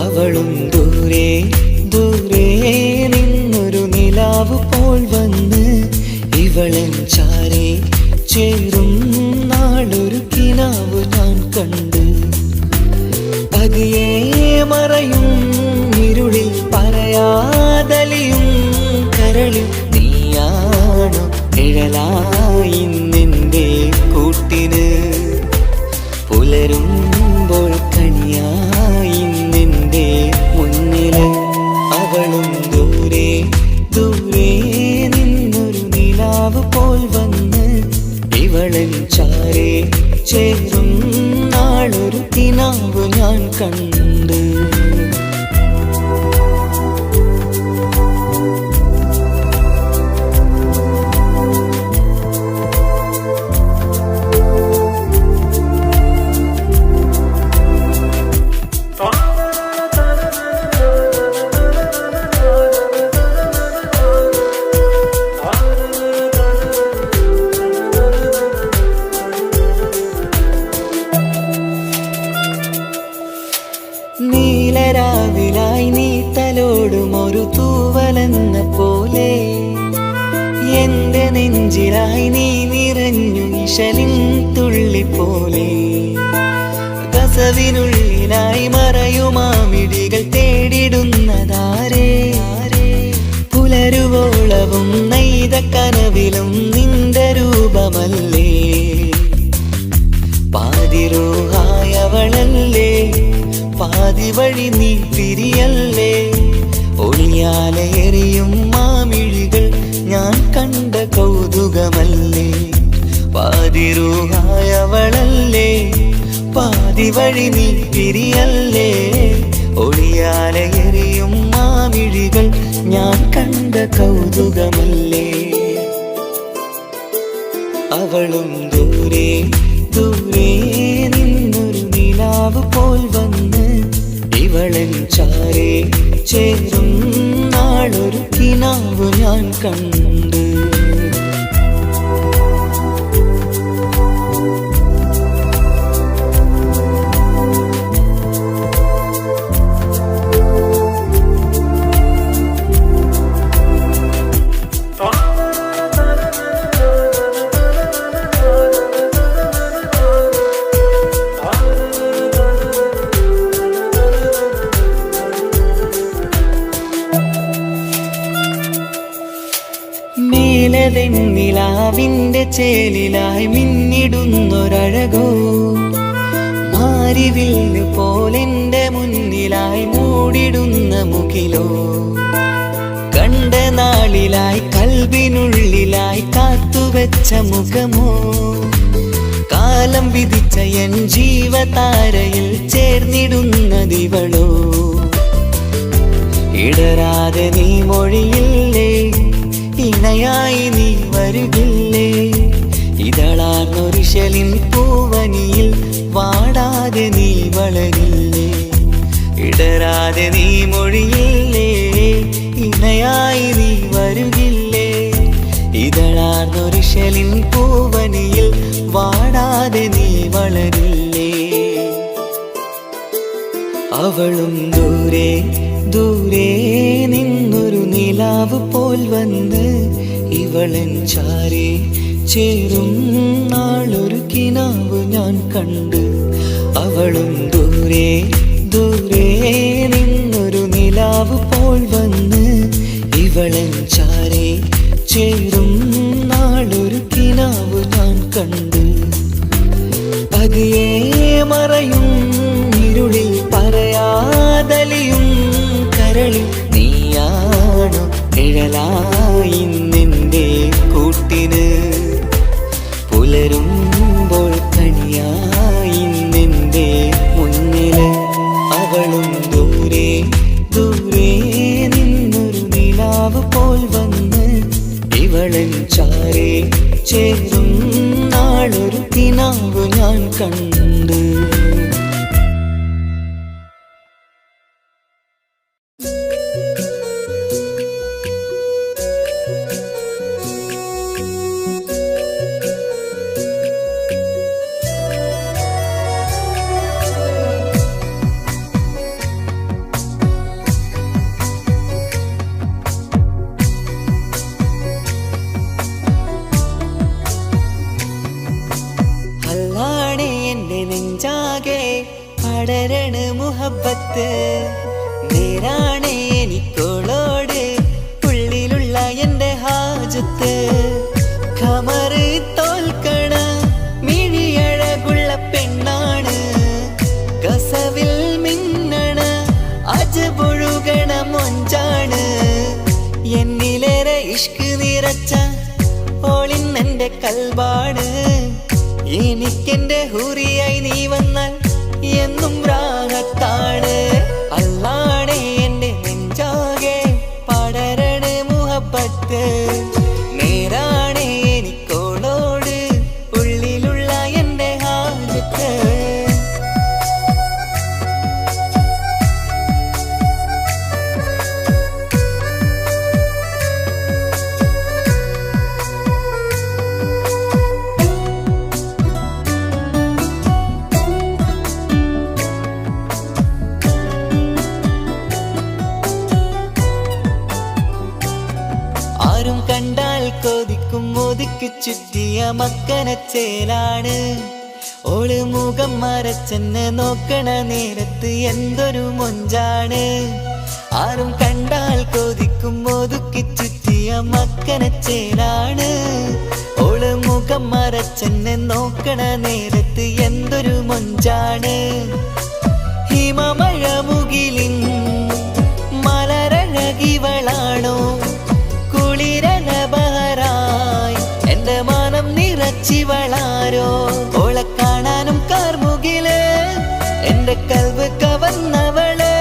അവളും ദൂരെ ദൂരെ നിന്നൊരു നിലാവ് പോൽ വന്ന് ഇവളൻ ചാരേ ചേരും നാളൊരു കിനാവ് ഞാൻ കണ്ട്. പതിയെ മറയും ഇരുളിൽ പറയാതലിയും കരളിൽ നീയാണോ നിഴലായി നിന്റെ കൂട്ടിന്. പുലരുമ്പോൾ കണിയായി നിന്റെ മുന്നില്. അവളും ദൂരെ ദൂരെ നിന്നൊരു നിലാവ് പോൽ വന്ന് ഇവളൻ ചാരേ ചേരും നാളൊരു കിനാവ് ഞാൻ കണ്ട്. നീലരാവിലായി നീ തലോടും ഒരു തൂവലെന്ന പോലെ എന്റെ നെഞ്ചിലായി നീ നിറഞ്ഞു ഇശലിൻ തുള്ളി പോലെ. കസവിനുള്ളിലായി മറയുമാമിടികൾ തേടിടുന്നതാരേ. പുലരുവോളവും നെയ്ത കനവിലും നിന്റെ രൂപമല്ലേ. പാതിരൂഹായവളല്ലേ പാതി വഴി നീ തിരിയല്ലേ. ഒളിയാലേറിയും മാമിഴികൾ ഞാൻ കണ്ട കൗതുകമല്ലേ. പാതിരൂഹായവളല്ലേ പാതി വഴി നീ തിരിയല്ലേ. ഒളിയാലെ എറിയും മാമിഴികൾ ഞാൻ കണ്ട കൗതുകമല്ലേ. അവളും ദൂരെ ദൂരെ നിന്നൊരു നിലാവ് പോൽ വന്ന് ഇവളൻ ചാരേ ചേരും നാളൊരു കിനാവ് ഞാൻ കണ്ട്. നിലാവിന്റെ ചേലിലായി മിന്നിടുന്നൊരഴകോ മാരിവില്ല് പോലെന്റെ മുന്നിലായി മൂടിടുന്ന മുകിലോ. കണ്ട നാളിലായി കൽബിനുള്ളിലായി കാത്തുവെച്ച മുഖമോ. കാലം വിധിച്ച എൻ ജീവതാരയിൽ ചേർന്നിടുന്നതിവളോ. ഇടരാതെ നീ മൊഴിയില്ലേ, ഇണയായി നീ വരുകില്ലേ. ഇതളാർന്നൊരിശലിൻ പൂവനിയിൽ വാടാതെ നീ വളരില്ലേ. ഇടരാതെ നീ മൊഴിയില്ലേ, ഇണയായി നീ വരുകില്ലേ. ഇതളാർന്നൊരിശലിൻ പൂവനിയിൽ വാടാതെ നീ വളരില്ലേ. അവളും ദൂരെ ദൂരെ നിന്നൊരു നിലാവ് പോൽ വന്ന് ഇവളൻ ചാരേ ചേരും നാളൊരു കിനാവ് ഞാൻ കണ്ട്. അവളും ദൂരെ ദൂരെ നിന്നൊരു നിലാവ് പോൽ വന്ന് ഇവളൻ ചാരേ ചേരും നാളൊരു കിനാവ് ഞാൻ കണ്ട്. പതിയെ മറയും ഇരുളിൽ പറയാതലിയും കരളിൽ നീയാണോ നിഴലായി നിന്റെ കൂട്ടിന്. പുലരുമ്പോൾ കണിയായി നിന്റെ മുന്നില്. അവളും ദൂരെ ദൂരെ നിന്നൊരു നിലാവ് പോൽ വന്ന് ഇവളൻ ചാരേ ചേരും നാളൊരു കിനാവ് ഞാൻ കണ്ട്. നെഞ്ചാകെ പടരണ മുഹബത്ത് നേരാണ് എനിക്കോളോട് ഉള്ളിലുള്ള എന്റെ ഹാജത്ത്. ഖമറ് തോൽക്കണ മിഴിയഴകുള്ള പെണ്ണാണ്, കസവിൽ മിന്നണ അജബൊഴുകണ മൊഞ്ചാണ്. എന്നിലേറെ ഇഷ്ക് നിറച്ച ഓളിന്നെന്റെ കൽബാണ്. എനിക്കെന്റെ ഹൂറിയായി നീ വന്നാൽ എന്നും രാഗത്താണ്. അല്ലാണേ എന്റെ നെഞ്ചാകെ പടരണ മുഹബത്ത് നേരാണേ എനിക്കോളോട് ഉള്ളിലുള്ള എന്റെ ഹാജത്ത്. ആരും കണ്ടാൽ കൊതിക്കും ഒതുക്കി ചുറ്റിയ മക്കനച്ചേലാണ്. ഓള് മുഖം മറച്ചെന്നെ നോക്കണ നേരത്ത് എന്തൊരു മൊഞ്ചാണ്. ആരും കണ്ടാൽ കൊതിക്കും ഒതുക്കി ചുറ്റിയ മക്കനച്ചേലാണ്. ഓള് മുഖം മറച്ചെന്നെ നോക്കണ നേരത്ത് എന്തൊരു മൊഞ്ചാണ്. ഹിമമഴ മുകിലിൻ മലരഴകിവളാണോ, കുളിരന ബഹറായി എന്റെ മാനം നിറച്ചിവളാരോ. ഓളെ കാണാനും കാർമുകില് എന്റെ കൽവ് കവർന്നവള്.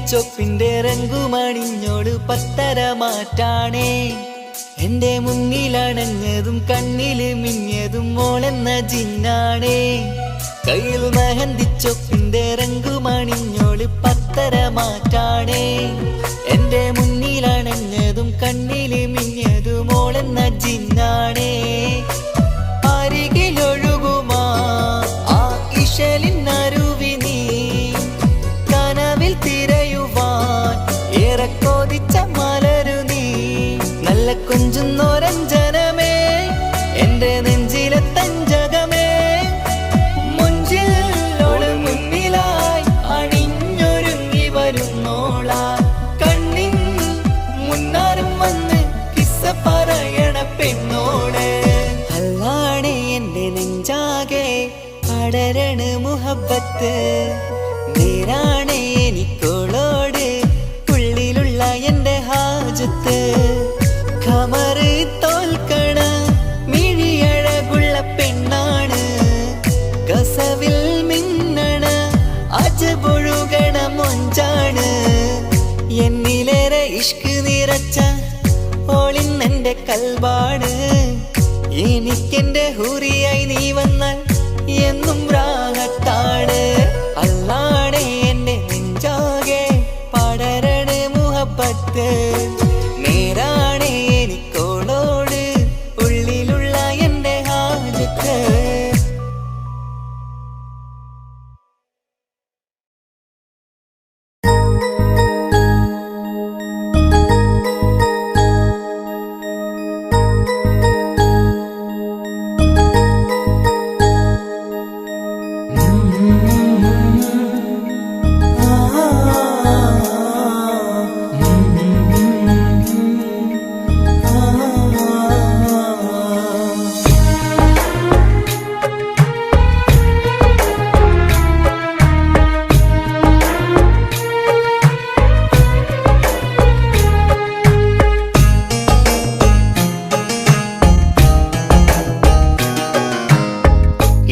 ചൊപ്പിന്റെ രംഗുമണിഞ്ഞോട് പത്തര മാറ്റാണേ എന്റെ മുന്നിലണഞ്ഞതും കണ്ണില് മിഞ്ഞതും മോളെന്ന ജിന്നാണേ കയ്യിൽ മെഹന്തി ചൊപ്പിന്റെ രംഗുമണിഞ്ഞോട് പത്തര മാറ്റാണേ എന്റെ മുന്നിലണഞ്ഞതും കണ്ണില് മിഞ്ഞതും മോളെന്ന ജിന്നാണേ അരികിലൊഴുകുമാ ആ ഇശലിനരുവി നീ കനവിൽ തിരയുവാൻ ഏറെ കൊതിച്ച മലരു നീ നല്ല കൊഞ്ചുന്നോരഞ്ജനമേ എന്റെ നെഞ്ചിലെ തഞ്ചകമേ മുഞ്ചിലോട് മുന്നിലായി അണിഞ്ഞൊരുങ്ങി വരുന്നോളാ കണ്ണിൻ മുന്നാരും വന്ന് കിസ്സ പറയണ പെണ്ണോട് അല്ലാണേ എന്റെ നെഞ്ചാകെ പടരണ മുഹബത്ത് നേരാണേ എനിക്കോളോട് ഉള്ളിലുള്ള എന്റെ ഹാജത്ത് ഖമറ് തോൽക്കണ മിഴിയഴകുള്ള പെണ്ണാണ് കസവിൽ മിന്നണ അജബൊഴുകണ മൊഞ്ചാണ് എന്നിലേറെ ഇഷ്ക് നിറച്ച ഓളിന്നെന്റെ കൽബാണ് എനിക്കെന്റെ ഹൂറിയായി നീ വന്നാൽ എന്നും രാഗത്താണ് അല്ലാണേ എന്റെ നെഞ്ചാകെ പടരണ മുഹബത്ത് നേരാണേ എനിക്കോളോട് ഉള്ളിലുള്ള എന്റെ ഹാജത്ത്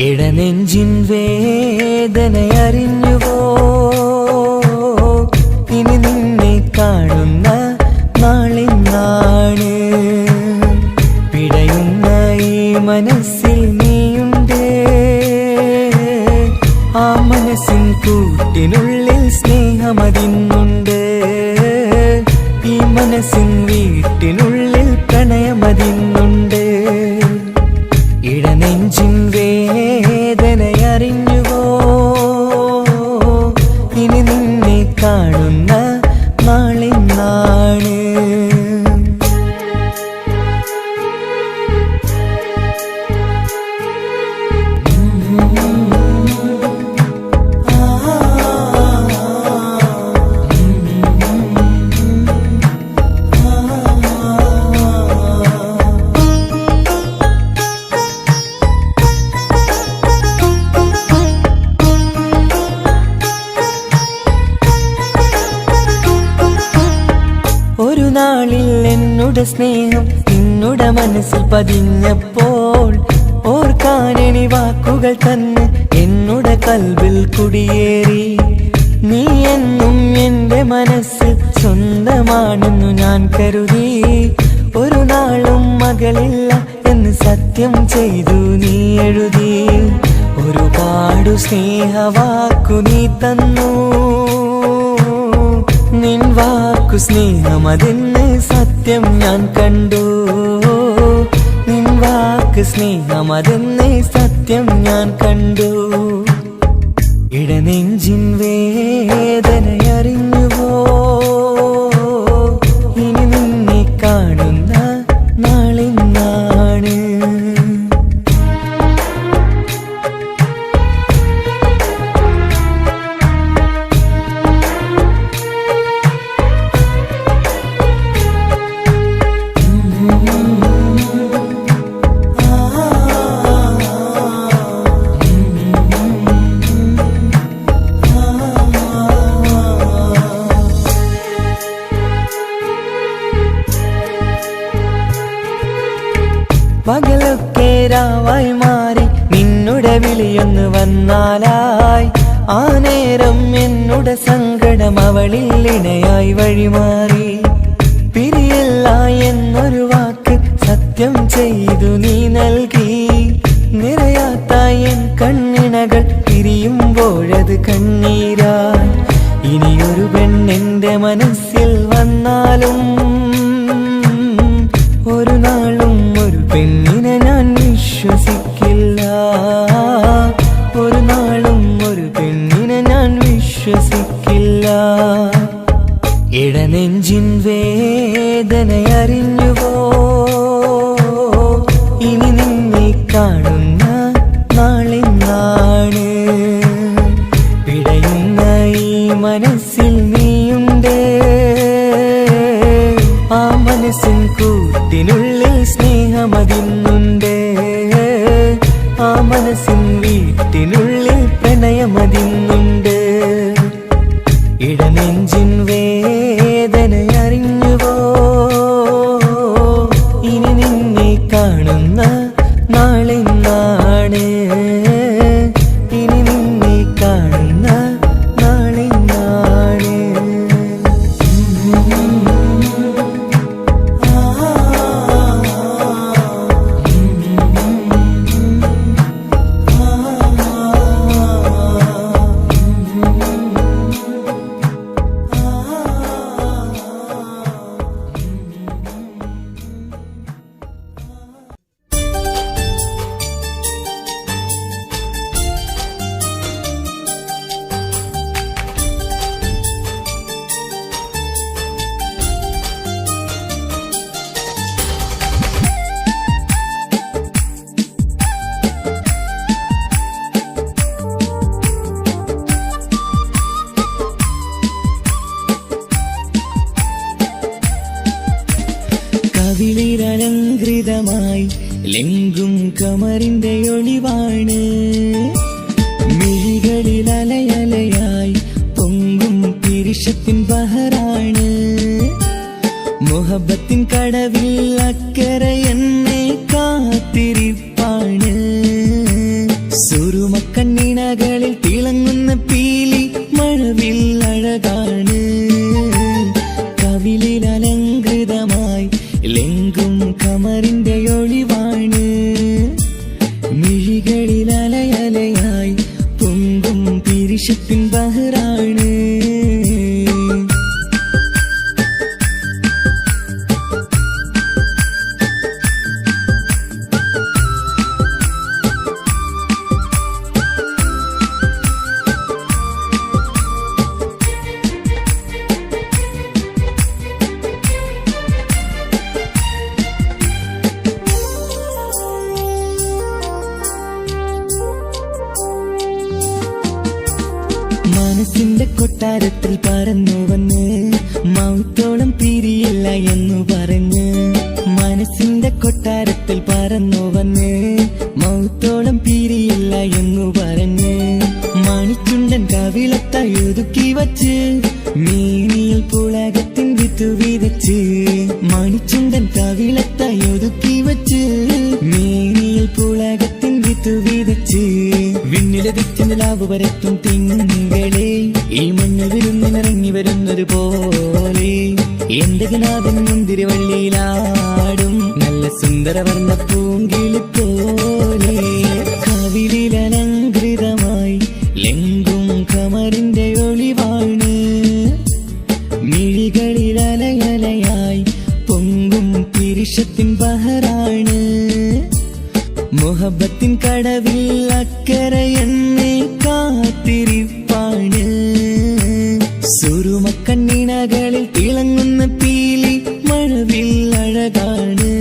ഇടനെഞ്ചിൻ വേദനയറിഞ്ഞുവോ ഇനി നിന്നെ കാണുന്ന നാളിന്നാണ് പിടയുന്ന ഈ മനസ്സിൽ നീയുണ്ട് ആ മനസ്സിൻ കൂട്ടിനുള്ളിൽ സ്നേഹമതിന്നുണ്ട് ഈ മനസ്സിൻ വീട്ടിനുള്ളിൽ പ്രണയമതിന്നുണ്ട് ഇടനെഞ്ചിൻ വേദനയറിഞ്ഞുവോ ഇനി നിന്നെ കാണുന്ന നാളിന്നാണ് ഒരു നാളിൽ എന്നുടെ സ്നേഹം നിന്നുടെ മനസ്സിൽ പതിഞ്ഞപ്പോൾ ഓർക്കാനെനി വാക്കുകൾ തന്ന് എന്നുടെ കൽബിൽ കുടിയേറി നീ എന്നും എന്റെ മനസ്സിൽ സ്വന്തമാണെന്നു ഞാൻ കരുതി ഒരു നാളും മകളില്ല എന്ന് സത്യം ചെയ്തു നീ എഴുതി ഒരുപാടു സ്നേഹവാക്കു നീ തന്നു നിൻ വാക്കു സ്നേഹമതെന്ന് സത്യം ഞാൻ കണ്ടു നിൻ വാക്ക് സ്നേഹമതെന്ന് സത്യം ഞാൻ കണ്ടു ഇടനെഞ്ചിൻ വേദനയറിഞ്ഞുവോ ഇനി നിന്നെ കാണുന്ന നാളിന്നാണ് പകലൊക്കെ രാവായി മാറി നിന്നുടെ വിളിയൊന്ന് വന്നാലായി ആ നേരം എന്നുടെ സങ്കട സങ്കടം അവളിൽ ഇണയായി വഴിമാറി. പിരിയല്ല എന്നൊരു വാക്ക് സത്യം ചെയ്തു നീ നൽകി. നിറയാത്ത എൻ കണ്ണിണകൾ പിരിയുമ്പോഴത് കണ്ണീരായി. ഇനിയൊരു പെണ്ണെന്റെ മനസ്സിൽ വന്നാലും ഒരു നാളും ഒരു പെണ്ണിനെ ഞാൻ വിശ്വസിക്കില്ല. ഒരു നാളും ഒരു പെണ്ണിനെ ഞാൻ വിശ്വസിക്കില്ല. ഇടനെഞ്ചിൻ വേദനയറിഞ്ഞുവോ? ഇനി നിന്നെ കാണുന്ന നാളെന്നാണ്. പിടയുന്ന ഈ മനസ്സിൽ നീയുണ്ട്. ആ മനസ്സിൻ കൂട്ടിനുള്ളിൽ സ്നേഹമതിന്നുണ്ട്. ആ മനസ്സിൻ വീട്ടിനുള്ളിൽ പ്രണയമതിന്നുണ്ട്. ഇടനെഞ്ചിൻ വേദനയറിഞ്ഞുവോ? ഇനി നിന്നെ കാണുന്ന നാളെന്നാണ്. ഇനി നിന്നെ കാണുന്ന നാളെന്നാണ്. കവിളിലലങ്കൃതമായി ലെങ്കും കമറിന്റെ ഒളിവാണ്. മിഴികളിൽ അലയലയായി പൊങ്കും പിരിശത്തിൻ ബഹറാണ്. മുഹബത്തിൻ കടവിൽ അക്കരെ എന്നെ കാത്തിരിപ്പാണ്. സുറുമക്കണ്ണിണകളിൽ തിളങ്ങുന്ന പീലി മഴവിൽ അഴകാണ്. കവിളിലലങ്കൃതമായി ലെങ്കും കമറിന്റെ ഒളിവാണ്. മിഴികളിൽ അലയലയായി പൊങ്കും പിരിശത്തിൻ ബഹറാണ്. മനസ്സിന്റെ കൊട്ടാരത്തിൽ പറന്നു വന്ന് മൗത്തോളം പിരിയില്ല എന്നു പറഞ്ഞ്. മനസ്സിന്റെ കൊട്ടാരത്തിൽ പറന്നു വന്ന് മൗത്തോളം പിരിയില്ല എന്നു പറഞ്ഞ്. മണിച്ചുണ്ടൻ കവിളത്തായി ഒതുക്കി വച്ച് മേനിയിൽ പുളകത്തിൻ വിത്തു വിതച്ച്. മണിച്ചുണ്ടൻ കവിളത്തായി ഒതുക്കി വച്ച് മേനിയിൽ പുളകത്തിൻ വിത്തു വിതച്ച്. വിണ്ണിലതിച്ച് നിലാവ് പരത്തും തിങ്കളെ ഈ മണ്ണ് വിരുന്നിനിറങ്ങി വരുന്നത് പോലെ. എന്റെ കിനാവിൻ മുന്തിരിവള്ളിയിലാടും നല്ല സുന്ദരവർണ്ണ പൂങ്കിളി പോലെ. കവിളിലലങ്കൃതമായി ലെങ്കും കമറിന്റെ ഒളിവാണ്. മിഴികളിൽ അലയലയായി പൊങ്കും പിരിശത്തിൻ ബഹറാണ്. മുഹബത്തിൻ കടവിൽ അക്കരെ എന്നെ കാത്തിരിപ്പാണ്. സുറുമക്കണ്ണിണകളിൽ തിളങ്ങുന്ന പീലി മഴവിൽ അഴകാണ്.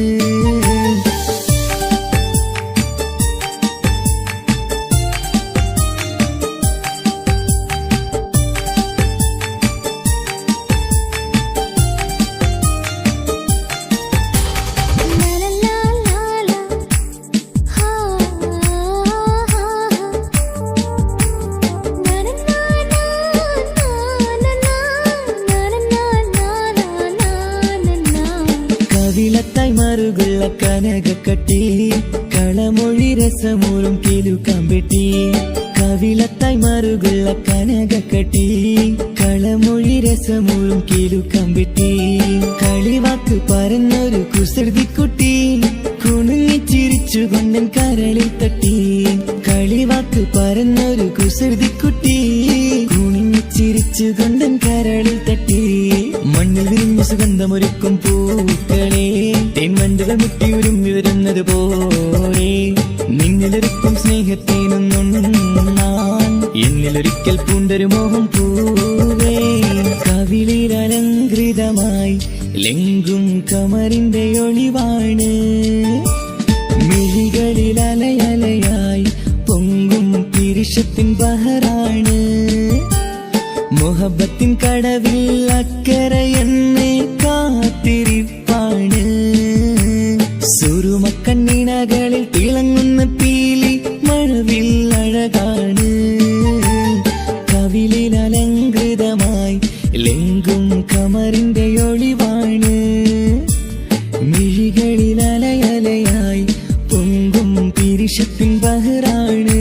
കവിളത്തായി മറുകുള്ള കനകക്കട്ടി കളമൊഴി രസമൂറും കിലുക്കാമ്പെട്ടി. കവിളത്തായി മറുകുള്ള കനകക്കട്ടി കളമൊഴി രസമൂളും കിലുക്കം വെട്ടി കളിവാക്ക് പറഞ്ഞൊരു കുസൃതിക്കുട്ടി കുണുങ്ങിച്ചിരിച്ചു കൊണ്ടൻ കരളിൽ തട്ടി കളിവാക്ക് പറഞ്ഞൊരു കുസൃതിക്കുട്ടി കുണുങ്ങിച്ചിരിച്ചു കൊണ്ടൻ കരളിൽ തട്ടി മണ്ണിൽ വിരിഞ്ഞ സുഗന്ധമൊരുക്കും പൂക്കളെ തേൻവണ്ടുകൾ മുട്ടിയുരുമ്പി വരുന്നത് പോലെ നിന്നിലൊരുക്കും സ്നേഹത്തേനൊന്നുണ്ണാൻ എന്നിലൊരിക്കൽ പൂണ്ടൊരു മോഹം പൂവേ കവിളിൽ അലങ്കൃതമായി ലെങ്കും കമറിന്റെ ഒളിവാണ് മിഴികളിൽ അലയലയായി പൊങ്കും പിരിശത്തിൻ ബഹറാണ് മുഹബത്തിൻ കടവിൽ അക്കരെ എന്നെ കാത്തിരിപ്പാണ് സുറുമക്കണ്ണിനകളിൽ തിളങ്ങുന്ന പീലി മഴവിൽ അഴകാണ് കവിളിൽ അലങ്കൃതമായി ലെങ്കും കമറിന്റെ ഒളിവാണ് മിഴികളിൽ അലയലയായി പൊങ്കും പിരിശത്തിൻ ബഹറാണ്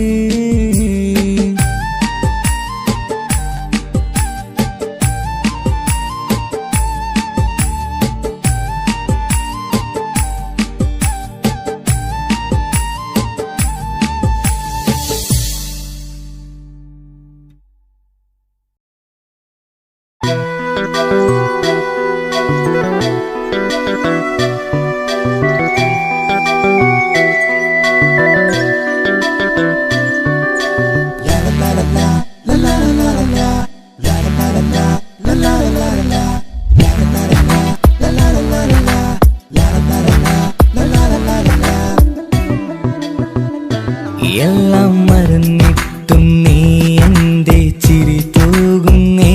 എല്ലാം മറന്നിട്ടും നീ എന്റെ ചിരി തൂകുന്നേ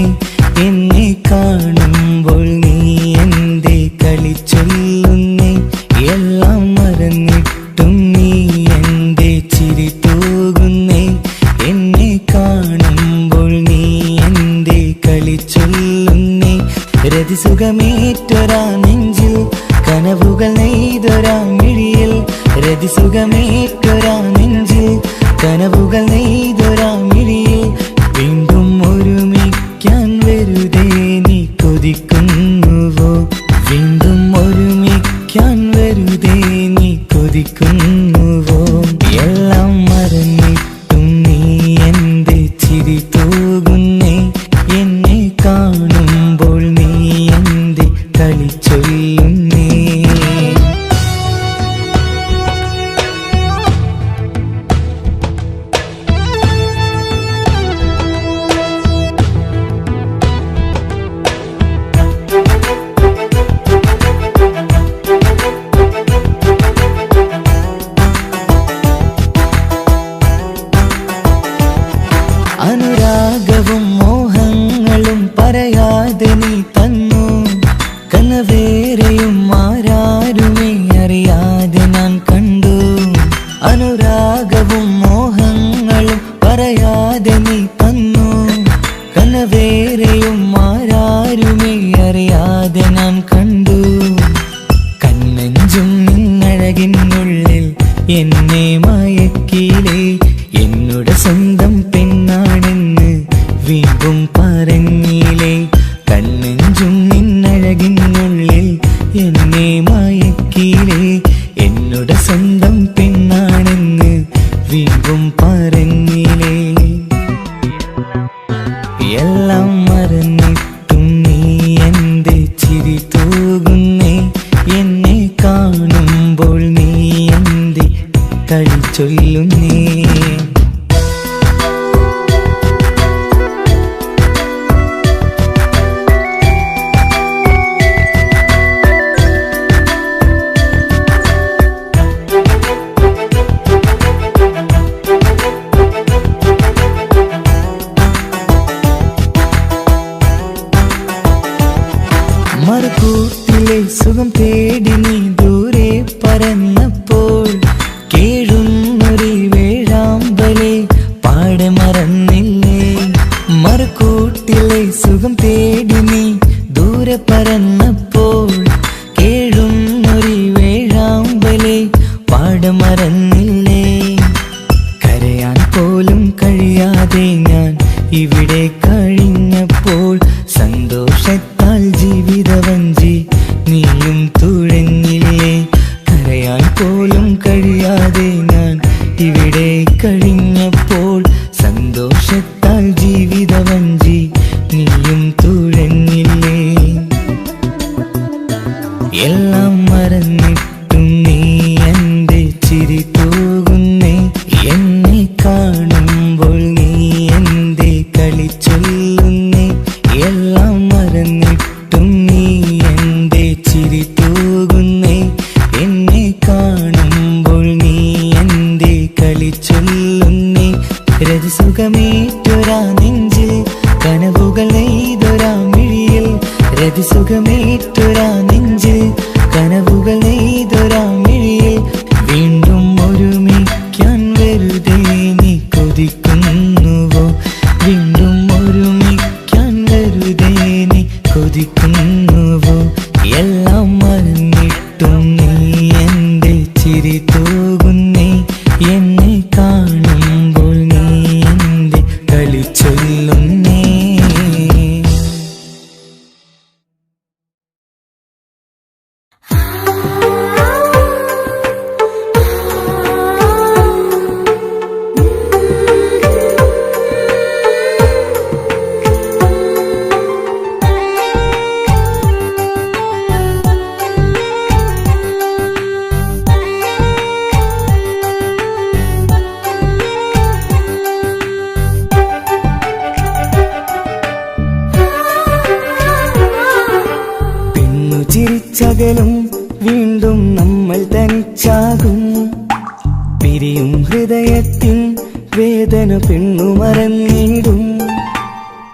എന്നെ കാണുമ്പോൾ നീ എന്റെ കളി ചൊല്ലുന്നേ എല്ലാം മറന്നിട്ടും നീ എന്റെ ചിരി തൂകുന്നേ എന്നെ കാണുമ്പോൾ നീ എന്റെ കളി ചൊല്ലുന്നേ രതിസുഖമേറ്റൊരാ നെഞ്ചിൽ കനവുകൾ നെയ്തൊരാ മിഴിയിൽ രതിസുഖമേറ്റൊരാ നെഞ്ചിൽ കനവുകൾ നെയ്തൊരാ മിഴിയിൽ വീണ്ടും ഒരുമിക്കാൻ വെറുതെ നീ കൊതിക്കുന്നുവോ വീണ്ടും ഒരുമിക്കാൻ വെറുതെ നീ കൊതിക്കുന്നുവോ എല്ലാം മറന്നിട്ടും നീ എന്റെ ചിരി തൂകുന്നേ എന്നെ കാണുമ്പോൾ നീ എന്റെ കളി ചൊല്ലുന്നേ അനുരാഗവും മോഹങ്ങളും പറയാതെ നീ തന്നു കനവേറെയും ആരാരുമേ അറിയാതെ ഞാൻ കണ്ടു അനുരാഗവും മോഹങ്ങളും പറയാതെ നീ തന്നു കനവേറെയും ആരാരുമേ അറിയാതെ ഞാൻ കണ്ടു കണ്ണെഞ്ചും നിന്നഴകിനുള്ളിൽ എന്നെ മയക്കിലേ എന്നോട് സ്വന്തം പെണ്ണാണെന്ന് വീണ്ടും പറഞ്ഞില്ലേ കണ്ണെഞ്ചും നിന്നഴകിനുള്ളിൽ എന്നെ മയക്കിലേ എന്നോട് സ്വന്തം പെണ്ണാണെന്ന് വീണ്ടും പറഞ്ഞില്ലേ എല്ലാം മറന്നിട്ടും നീ എന്റെ ചിരി തൂകുന്നേ എന്നെ കാണുമ്പോൾ നീ എന്റെ കളി ചൊല്ലുന്നേ മറുകൂട്ടിലെ സുഖം തേടി നീ ദൂരെ പറന്നപ്പോൾ കേഴുന്നൊരു വേഴാമ്പലെ പാടെ മറന്നില്ലേ മറുകൂട്ടിലെ സുഖം തേടി നീ ദൂരെ പറന്നപ്പോൾ കേഴുന്നൊരു വേഴാമ്പലെ പാടെ മറന്നില്ലേ കരയാൻ പോലും കഴിയാതെ ഞാൻ ഇവിടെ കഴിഞ്ഞപ്പോൾ പോലും കഴിയാതെ ഞാൻ ഇവിടെ കഴിഞ്ഞപ്പോൾ സന്തോഷത്താൽ ജീവിതവഞ്ചി നീയും തുഴഞ്ഞില്ലേ. എല്ലാം മറന്നിട്ടും നീ എൻ്റെ ചിരി തൂകുന്നേ. എന്നെ കാണുമ്പോൾ നീ എൻ്റെ കളി ചൊല്ലുന്നേ. എല്ലാം മറന്നിട്ടും നീ എൻ്റെ ചിരി തൂകുന്നേ. എന്നെ കാണുമ്പോൾ നീ എൻ്റെ കളി ചൊല്ലുന്നേ. രതിസുഖമേറ്റൊരാ നെഞ്ചിൽ കനവുകൾ നെയ്തൊരാ മിഴിയിൽ. രതിസുഖമേറ്റൊരാ നെഞ്ചിൽ കനവുകൾ നെയ്തൊരാ മിഴിയിൽ. വീണ്ടും ഒരുമിക്കാൻ വെറുതെ നീ കൊതിക്കുന്നുവോ? വീണ്ടും ഒരുമിക്കാൻ വെറുതെ നീ കൊതിക്കുന്നുവോ? എല്ലാം മറന്നിട്ടും നീ എൻ്റെ ചിരി തൂകുന്നേ. എന്നെ കാണുമ്പോൾ നീ എൻ്റെ കളി ചൊല്ലുന്നേ. ചിരിച്ചകലും വീണ്ടും നമ്മൾ തനിച്ചാകും. പിരിയും ഹൃദയത്തിൻ വേദന പെണ്ണു മറന്നിടും.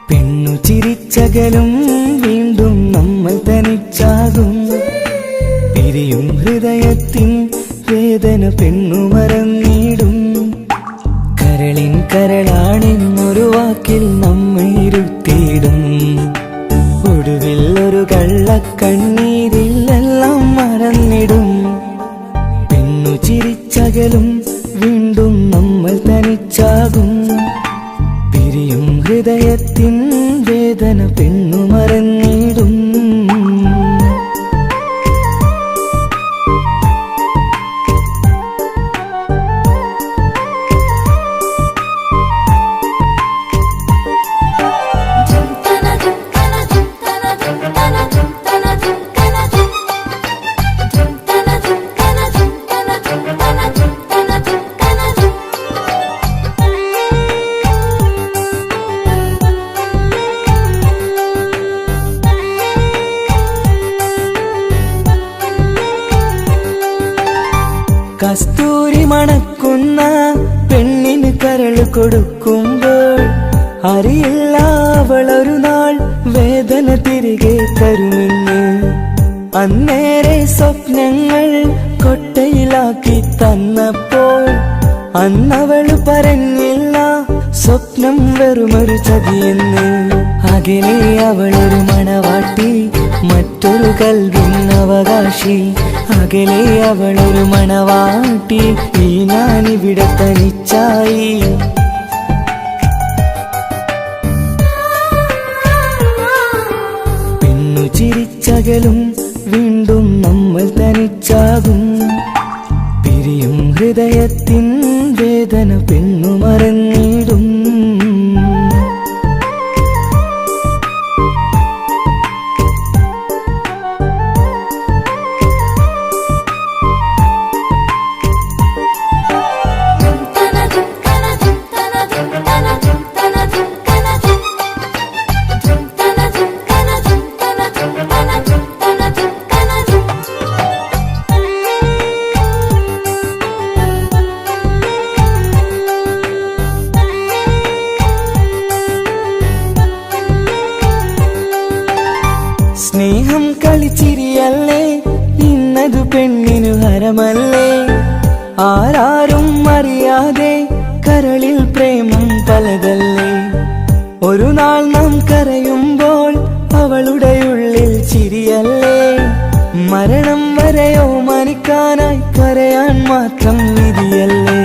പെണ്ണു ചിരിച്ചകലും വീണ്ടും നമ്മൾ തനിച്ചാകും. പിരിയും ഹൃദയത്തിൻ വേദന പെണ്ണു മറന്നിടും. കരളിൻ കരളാണെന്നൊരു വാക്കിൽ നമ്മെ ഇരുത്തിയിടും. ഒടുവിൽ ഒരു കള്ളക്കണ്ണീരിലെല്ലാം മറന്നിടും. പെണ്ണു ചിരിച്ചകലും വീണ്ടും നമ്മൾ തനിച്ചാകും. പിരിയും ഹൃദയത്തിൻ വേദന പെണ്ണു മറന്നിടും. കസ്തൂരി മണക്കുന്ന പെണ്ണിന് കരൾ കൊടുക്കുമ്പോൾ അറിയില്ല അവളൊരു നാൾ വേദന തിരികെ തരുമെന്ന്. അന്നേരെ സ്വപ്നങ്ങൾ കൊട്ടയിലാക്കി തന്നപ്പോൾ അന്നവൾ പറഞ്ഞില്ല സ്വപ്നം വെറുമൊരു ചതിയെന്ന്. അകലെ അവളൊരു മണവാട്ടി, മറ്റൊരു കൽവിൻ അവകാശി. അകലെ അവളൊരു മണവാട്ടി, ഈ ഞാനിവിടെ തനിച്ചായി. പെണ്ണു ചിരിച്ചകലും വീണ്ടും നമ്മൾ തനിച്ചാകും. പിരിയും ഹൃദയത്തിൻ വേദന പെണ്ണു മറന്നിടും. സ്നേഹം കളിച്ചിരിയല്ലേ ഇന്നതു പെണ്ണിനു ഹരമല്ലേ. ആരാരും അറിയാതെ കരളിൽ പ്രേമം പലതല്ലേ. ഒരു നാൾ നാം കരയുമ്പോൾ അവളുടെ ഉള്ളിൽ ചിരിയല്ലേ. മരണം വരെയോ മനിക്കാനായി കരയാൻ മാത്രം വിധിയല്ലേ.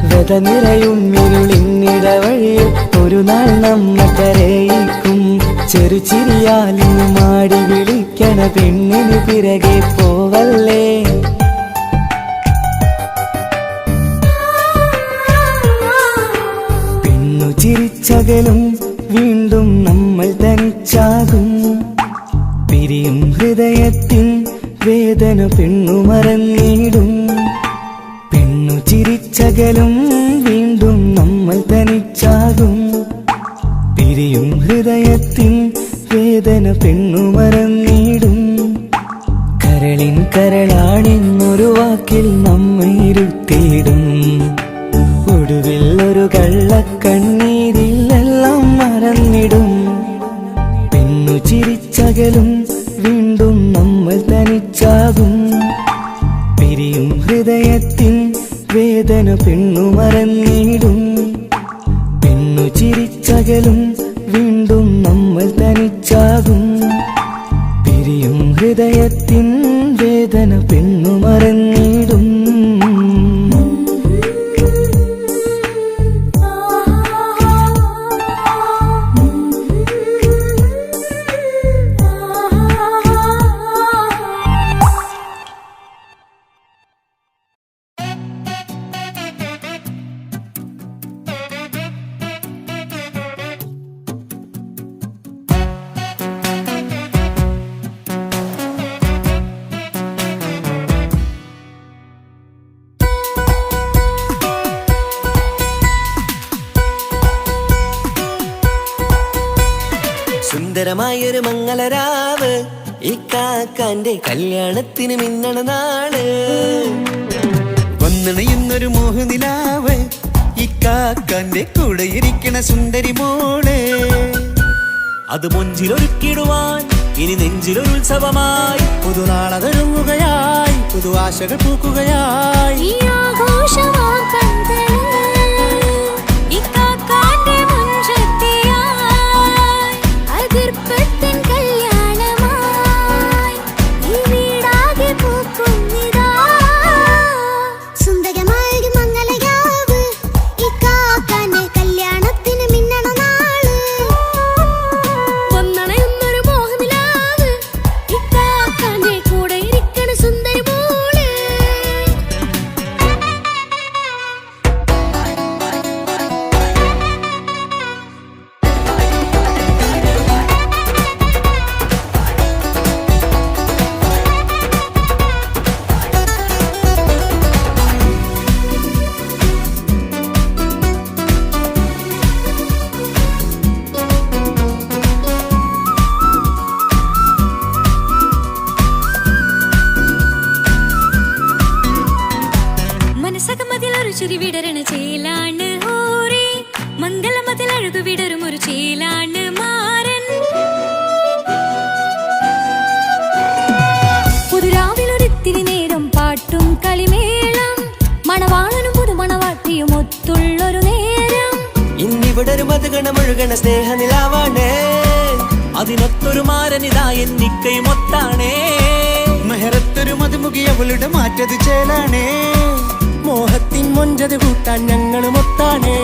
വ്യത നിറയും ഇരുളിന്നിടവഴിയിൽ ഒരു നാൾ നമ്മ കരയിക്കും. ചെറുചിരിയാലിന് മാടി വിളിക്കണ പെണ്ണിന് പിറകെ പോവല്ലേ. ചിരിച്ചകലും വീണ്ടും നമ്മൾ തനിച്ചാകും പിരിയും ഹൃദയത്തിൻ വേദന പെണ്ണു മറന്നിടും പെണ്ണു ചിരിച്ചകലും വീണ്ടും നമ്മൾ തനിച്ചാകും പിരിയും ഹൃദയത്തിൻ വേദന പെണ്ണു മറന്നിടും കരളിൻ കരളാണെന്നൊരു വാക്കിൽ നമ്മെ ഇരുത്തിയിടും ഒടുവിൽ ഒരു കള്ളക്കണ്ണീരിലെല്ലാം മറന്നിടും പെണ്ണു ചിരിച്ചകലും വീണ്ടും നമ്മൾ തനിച്ചാകും പിരിയും ഹൃദയത്തിൻ വേദന പെണ്ണു മറന്നിടും പെണ്ണു ചിരിച്ചകലും വീണ്ടും നമ്മൾ തനിച്ചാകും പിരിയും ഹൃദയത്തിൻ വേദന പെണ്ണു മറന്നിടും സുന്ദരമായൊരു മംഗളരാവ് ഈ കാക്കാന്റെ കല്യാണത്തിന് മിന്നണ നാള് വന്നണയുന്നൊരു മോഹനിലാവ് ഈ കാക്കാന്റെ കൂടെ ഇരിക്കണ സുന്ദരി മോള് അത് മൊഞ്ചിലൊരുക്കിടുവാൻ ഇനി നെഞ്ചിലൊരു ഉത്സവമായി പുതുനാളതൊരുങ്ങുകയായി പുതു ആശകൾ പൂക്കുകയായി മുഴുകണ സ്നേഹനിലാവാണേ അതിനൊത്തൊരു മാരനിതാ എന്നിക്കൈമൊത്താണേ മെഹറത്തൊരു മധുമുഖി അവളുടെ മാറ്റത് ചേലാണേ മോഹത്തിൻ മൊഞ്ചത് കൂട്ടാൻ ഞങ്ങളും ഒത്താണേ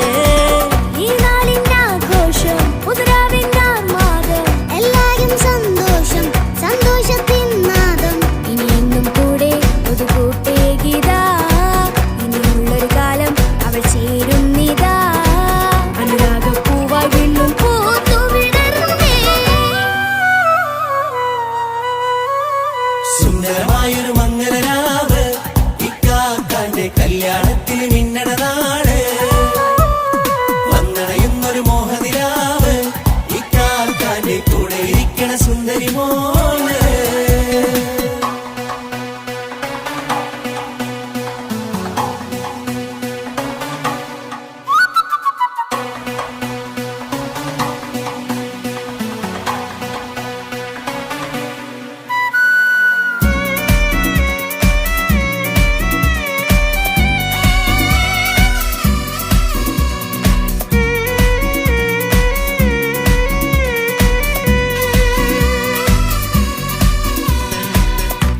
ഈ നാളിന്റെ ആഘോഷം പുതുരാവിന്റെ ആർമാദം എല്ലാരും സന്തോഷം സന്തോഷത്തിൻ നാദം ഇനി എന്നും കൂടെ പുതുകൂട്ടേ ഗീതാ ഇനിയുള്ളൊരു കാലം അവൾ ചേരുന്നിതാ സുന്ദരമായൊരു മംഗളരാവ് ഇക്കാക്കാന്റെ കല്യാണത്തിന് മിന്നണ നാള് വന്നണയുന്നൊരു മോഹനിലാവ് ഇക്കാക്കാന്റെ കൂടെ ഇരിക്കണ സുന്ദരി മോള്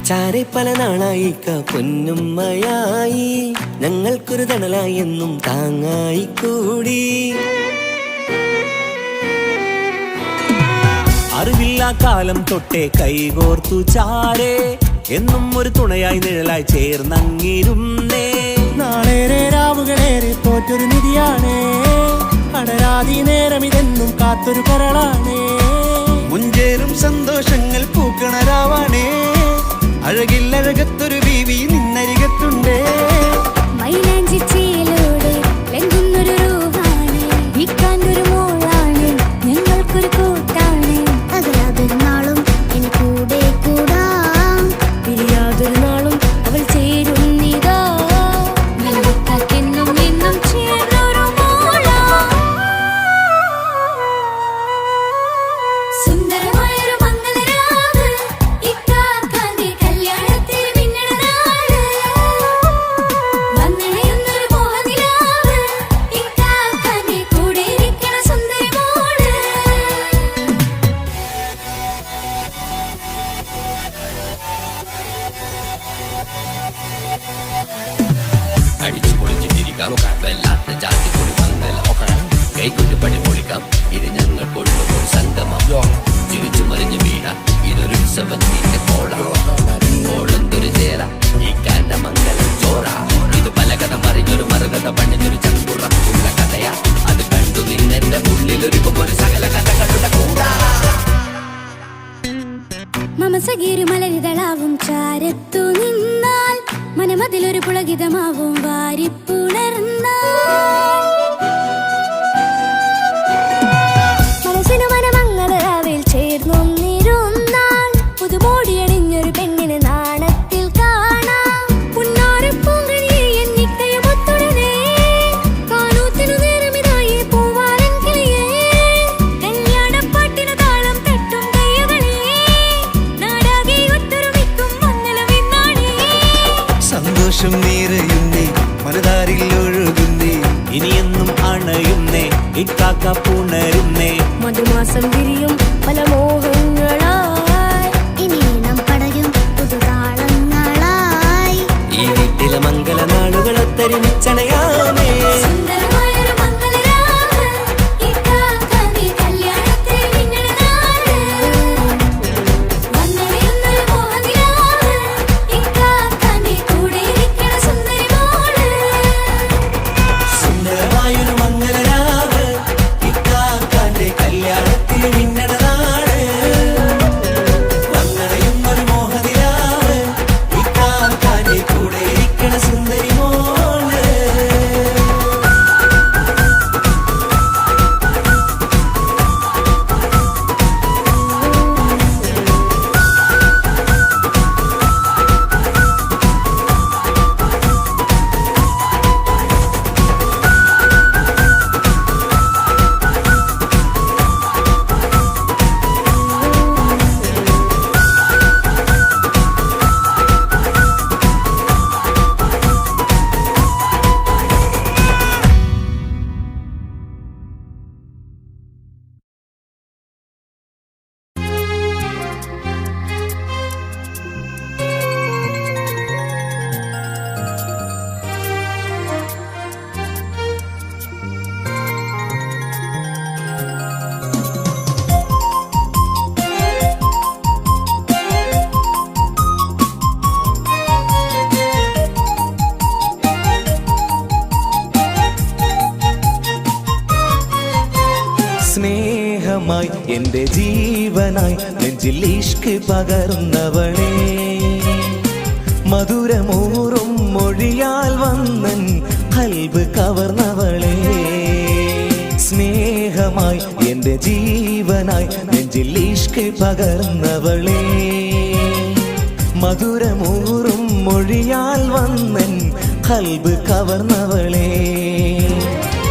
ചാരെ പല നാളായി പൊന്നുമ്മയായി ഞങ്ങൾക്കൊരു തണലായി എന്നും താങ്ങായി കൂടി അറിവില്ലാ കാലം തൊട്ടേ കൈകോർത്തു ചാരേ എന്നും ഒരു തുണയായി നിഴലായി ചേർന്നങ്ങിരുന്നേ നാളേറെ രാവുകളേറെ തോറ്റൊരു നിധിയാണേ അടരാതി നേരം വല്ലാത്തൊരു കരളാണേ. മുഞ്ചേറും സന്തോഷങ്ങൾ പൂക്കണരാവാണേ. അഴകില്ലഴകത്തൊരു ബീവി നിന്നരികത്തുണ്ടേ. മൈലാഞ്ചി ചേലോടെ ലംഘുന്നൊരു റൂഹാണ്. വീക്കാണ്ടൊരു മോളാണ്, ഞങ്ങൾക്കൊരു കൂട്ടാണ്. അകലാതൊരു നാളും ഇനി കൂടെ കൂടാം. പിരിയാതൊരു നാളും അവൾ ചേരുന്നിതാ. മലക്കാക്കെന്നും എന്നും ചേർന്നൊരു മോളാ. സുന്ദരമായൊരു മംഗളരാവ് ഇക്കാക്കാന്റെ കല്യാണത്തിന് മിന്നണ നാള്. വന്നണയുന്നൊരു മോഹനിലാവ് ഇക്കാക്കാന്റെ കൂടെ ഇരിക്കണ സുന്ദരി മോള്. അടിച്ചു പൊളിച്ചിട്ടിരിക്കാം, വല്ലാത്ത ജാതി പൊളി പന്തൽ നോക്കണം. കൈകൊണ്ട് പണി പൊളിക്കാം, ഇത് ഞങ്ങൾ കൊണ്ടുപോകും സംഗമം. ചിരിച്ചു മറിഞ്ഞു വീണ ഇതൊരു ഉത്സവത്തിന്റെ കോളന്തൊരു ചേര ഈ കാണ്ട മംഗലം ചോറ. ഇത് പലകഥ മറിഞ്ഞൊരു മറുകഥ പണിഞ്ഞൊരു ചങ്കുറപ്പുള്ള കഥയാ. അത് കണ്ടു നിന്നെന്റെ ഉള്ളിലൊരുക്കുമ്പോൾ സകല കഥകളുടെ കൂടാ. മമസഗീരു മലരിതളാവും ചാരത്തു നിന്നാൽ മനമതിലൊരു പുളകിതമാവും വാരിപ്പുണർന്നാൽ. മനസ്സിനു മനമംഗളരാവിൽ ചേർന്നൊന്നിരുന്നാൽ പുതുമോടിയണിഞ്ഞൊരു പെണ്ണിന് നാണത്തിൽ കാണാം. പുന്നാരപ്പൂങ്കണിയെ എണ്ണിക്കയുമൊത്തുടനെ കാനൂത്തിനു നേരമിതായി പൂവാലൻ കിളിയേ. കല്യാണപ്പാട്ടിനു താളം തട്ടും കയ്യുകളേ. നാടാകെ ഒത്തൊരുമിക്കും മംഗളമെന്നാണേ. സന്തോഷം നിറയുന്നേ, മനതാരിൽ ഒഴുകുന്നേ. ഇനിയെന്നും അണയുന്നേ, ഇക്കാക്ക പുണരുന്നേ. മധുമാസം വിരിയും പല മോഹങ്ങളായി. ഇനി നാം പടരും പുതുതാളങ്ങളായി. ഈ വീട്ടിലെ മംഗല നാളുകളൊത്തരിമിച്ചണയാമേ. സുന്ദരമായൊരു മംഗളരാവ് ഇക്കാക്കാന്റെ കല്യാണത്തിന് മിന്നണ നാള്. വന്നണയുന്നൊരു മോഹനിലാവ് ഇക്കാക്കാന്റെ കൂടെ ഇരിക്കണ സുന്ദരി മോള്. സുന്ദരമായൊരു മംഗലരാവ് ഇക്കാക്കാന്റെ കല്യാണത്തിന് മിന്നണ നാള്. വന്നണയുന്നൊരു മോഹനിലാവ് ഇക്കാക്കാന്റെ കൂടെ ഇരിക്കണ സുന്ദരി മോള്. സ്നേഹമായി എന്റെ ജീവനായി നെഞ്ചിൽ ഇഷ്ക് പകർന്നവളേ. മധുരമൂറും മൊഴിയാൽ വന്നൻ കൽബ് കവർന്നവളേ. സ്നേഹമായി എന്റെ ജീവനായി നെഞ്ചിൽ ഇഷ്ക് പകർന്നവളേ. മധുരമൂറും മൊഴിയാൽ വന്നൻ കൽബ് കവർന്നവളേ.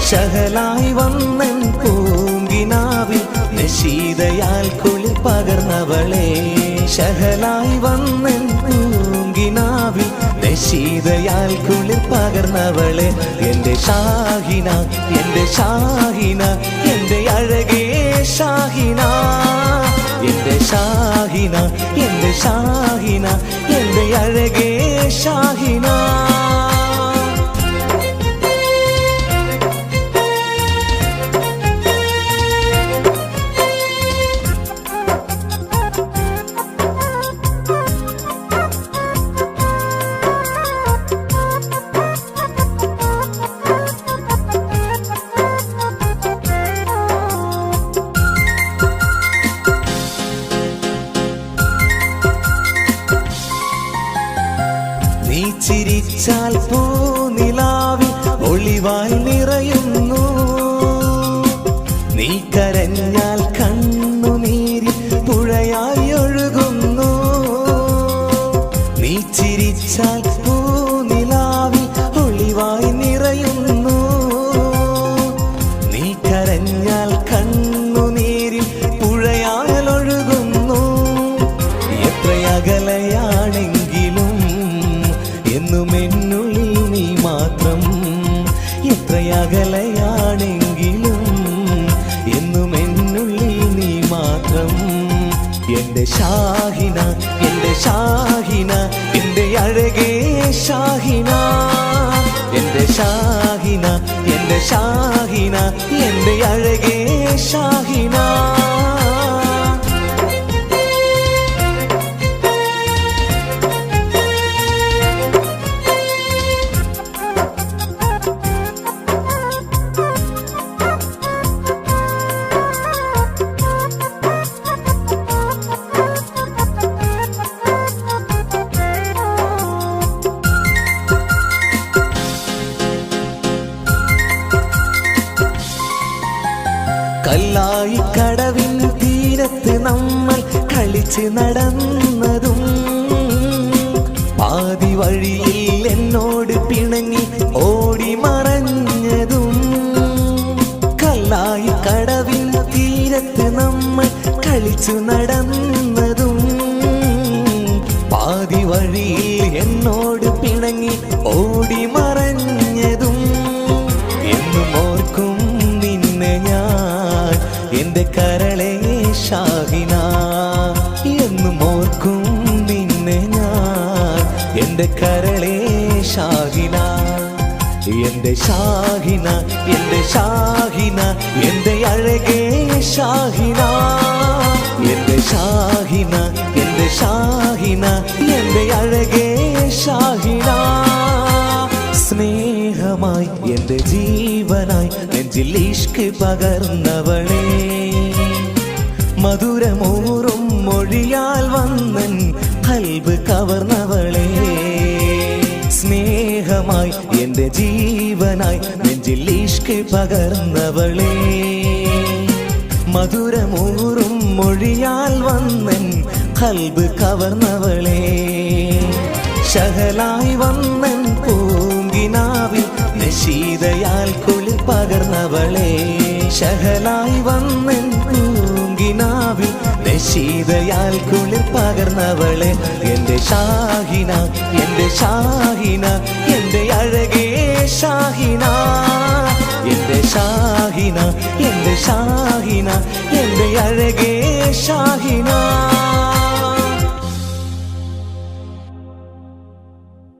ശഹലായി വന്നൻ പൂങ്കിനാവിൽ നശീതയാൽ കുളിർ പകർന്നവളേ. ശഹലായി വന്നൻ പൂങ്കിനാവിൽ നശീതയാൽ കുളിർ പകർന്നവളെ. എന്റെ ഷാഹിന, എന്റെ ഷാഹിന, എന്റെ അഴകേ ഷാഹിന. എന്റെ ഷാഹിന, എന്റെ ഷാഹിന, എന്റെ അഴകേ ഷാഹിന. ഒളിവായി നിറയുന്നു. നീ കരഞ്ഞാൽ കണ്ണുനീരിൽ പുഴയായി ഒഴുകുന്നു. നീ ചിരിച്ചാൽ പൂനിലാവിൽ ഒളിവായി നിറയുന്നു. നീ കരഞ്ഞാൽ കണ്ണുനീരിൽ പുഴയാൽ ഒഴുകുന്നു. എത്രയകലയാണെങ്കിലും എന്നും എന്നുള്ളിൽ നീ മാത്രം. എത്രയകലയാണെങ്കിലും എന്നും എന്നുള്ളിൽ നീ മാത്രം. എന്റെ ഷാഹിന, എന്റെ ഷാഹിന, എന്റെ അഴകേ ഷാഹിന. എന്റെ ഷാഹിന, എന്റെ ഷാഹിന, എന്റെ അഴകേ ഷാഹിന. കല്ലായി കടവിൻ തീരത്ത് നമ്മൾ കളിച്ച് നടന്നതും പാതി വഴിയിൽ എന്നോട് പിണങ്ങി ഓടി മറഞ്ഞതും. കല്ലായി കടവിൻ തീരത്ത് നമ്മൾ കളിച്ചു നടന്നതും പാതി വഴിയിൽ എന്നോട് പിണങ്ങി ഓടി മറഞ്ഞതും. എന്നും ഓർക്കും നിന്നെ ഞാൻ എന്റെ കരളേ ഷാഹിന. എന്നും ഓർക്കും നിന്നെ ഞാൻ എന്റെ കരളേ ഷാഹിന. എന്റെ ഷാഹിന, എന്റെ ഷാഹിന, എന്റെ അഴകേ ഷാഹിന. എന്റെ ഷാഹിന, എന്റെ ഷാഹിന, എന്റെ അഴകേ ഷാഹിന. സ്നേഹമായി എന്റെ ജീവനായി നെഞ്ചിൽ ഇഷ്ക് പകർന്നവളെ. മധുരമൂറും മൊഴിയാൽ വന്നൻ ഖൽബ് കവർന്നവളെ. സ്നേഹമായി എന്റെ ജീവനായി നെഞ്ചിൽ ഇഷ്ക് പകർന്നവളെ. മധുരമൂറും മൊഴിയാൽ വന്നൻ ഖൽബ് കവർന്നവളെ. ശഹലായി വന്നൻ പൂങ്കിനാവിൽ നശീതയാൽ കുളിർ പകർന്നവളെ. ശഹലായി വന്നൻ പൂങ്കിനാവിൽ നശീതയാൽ കുളിർ പകർന്നവളെ. എന്റെ ഷാഹിന, എന്റെ ഷാഹിന, എന്റെ അഴകേ ഷാഹിന. എന്റെ ഷാഹിന, എന്റെ ഷാഹിന, എന്റെ അഴകേ ഷാഹിന.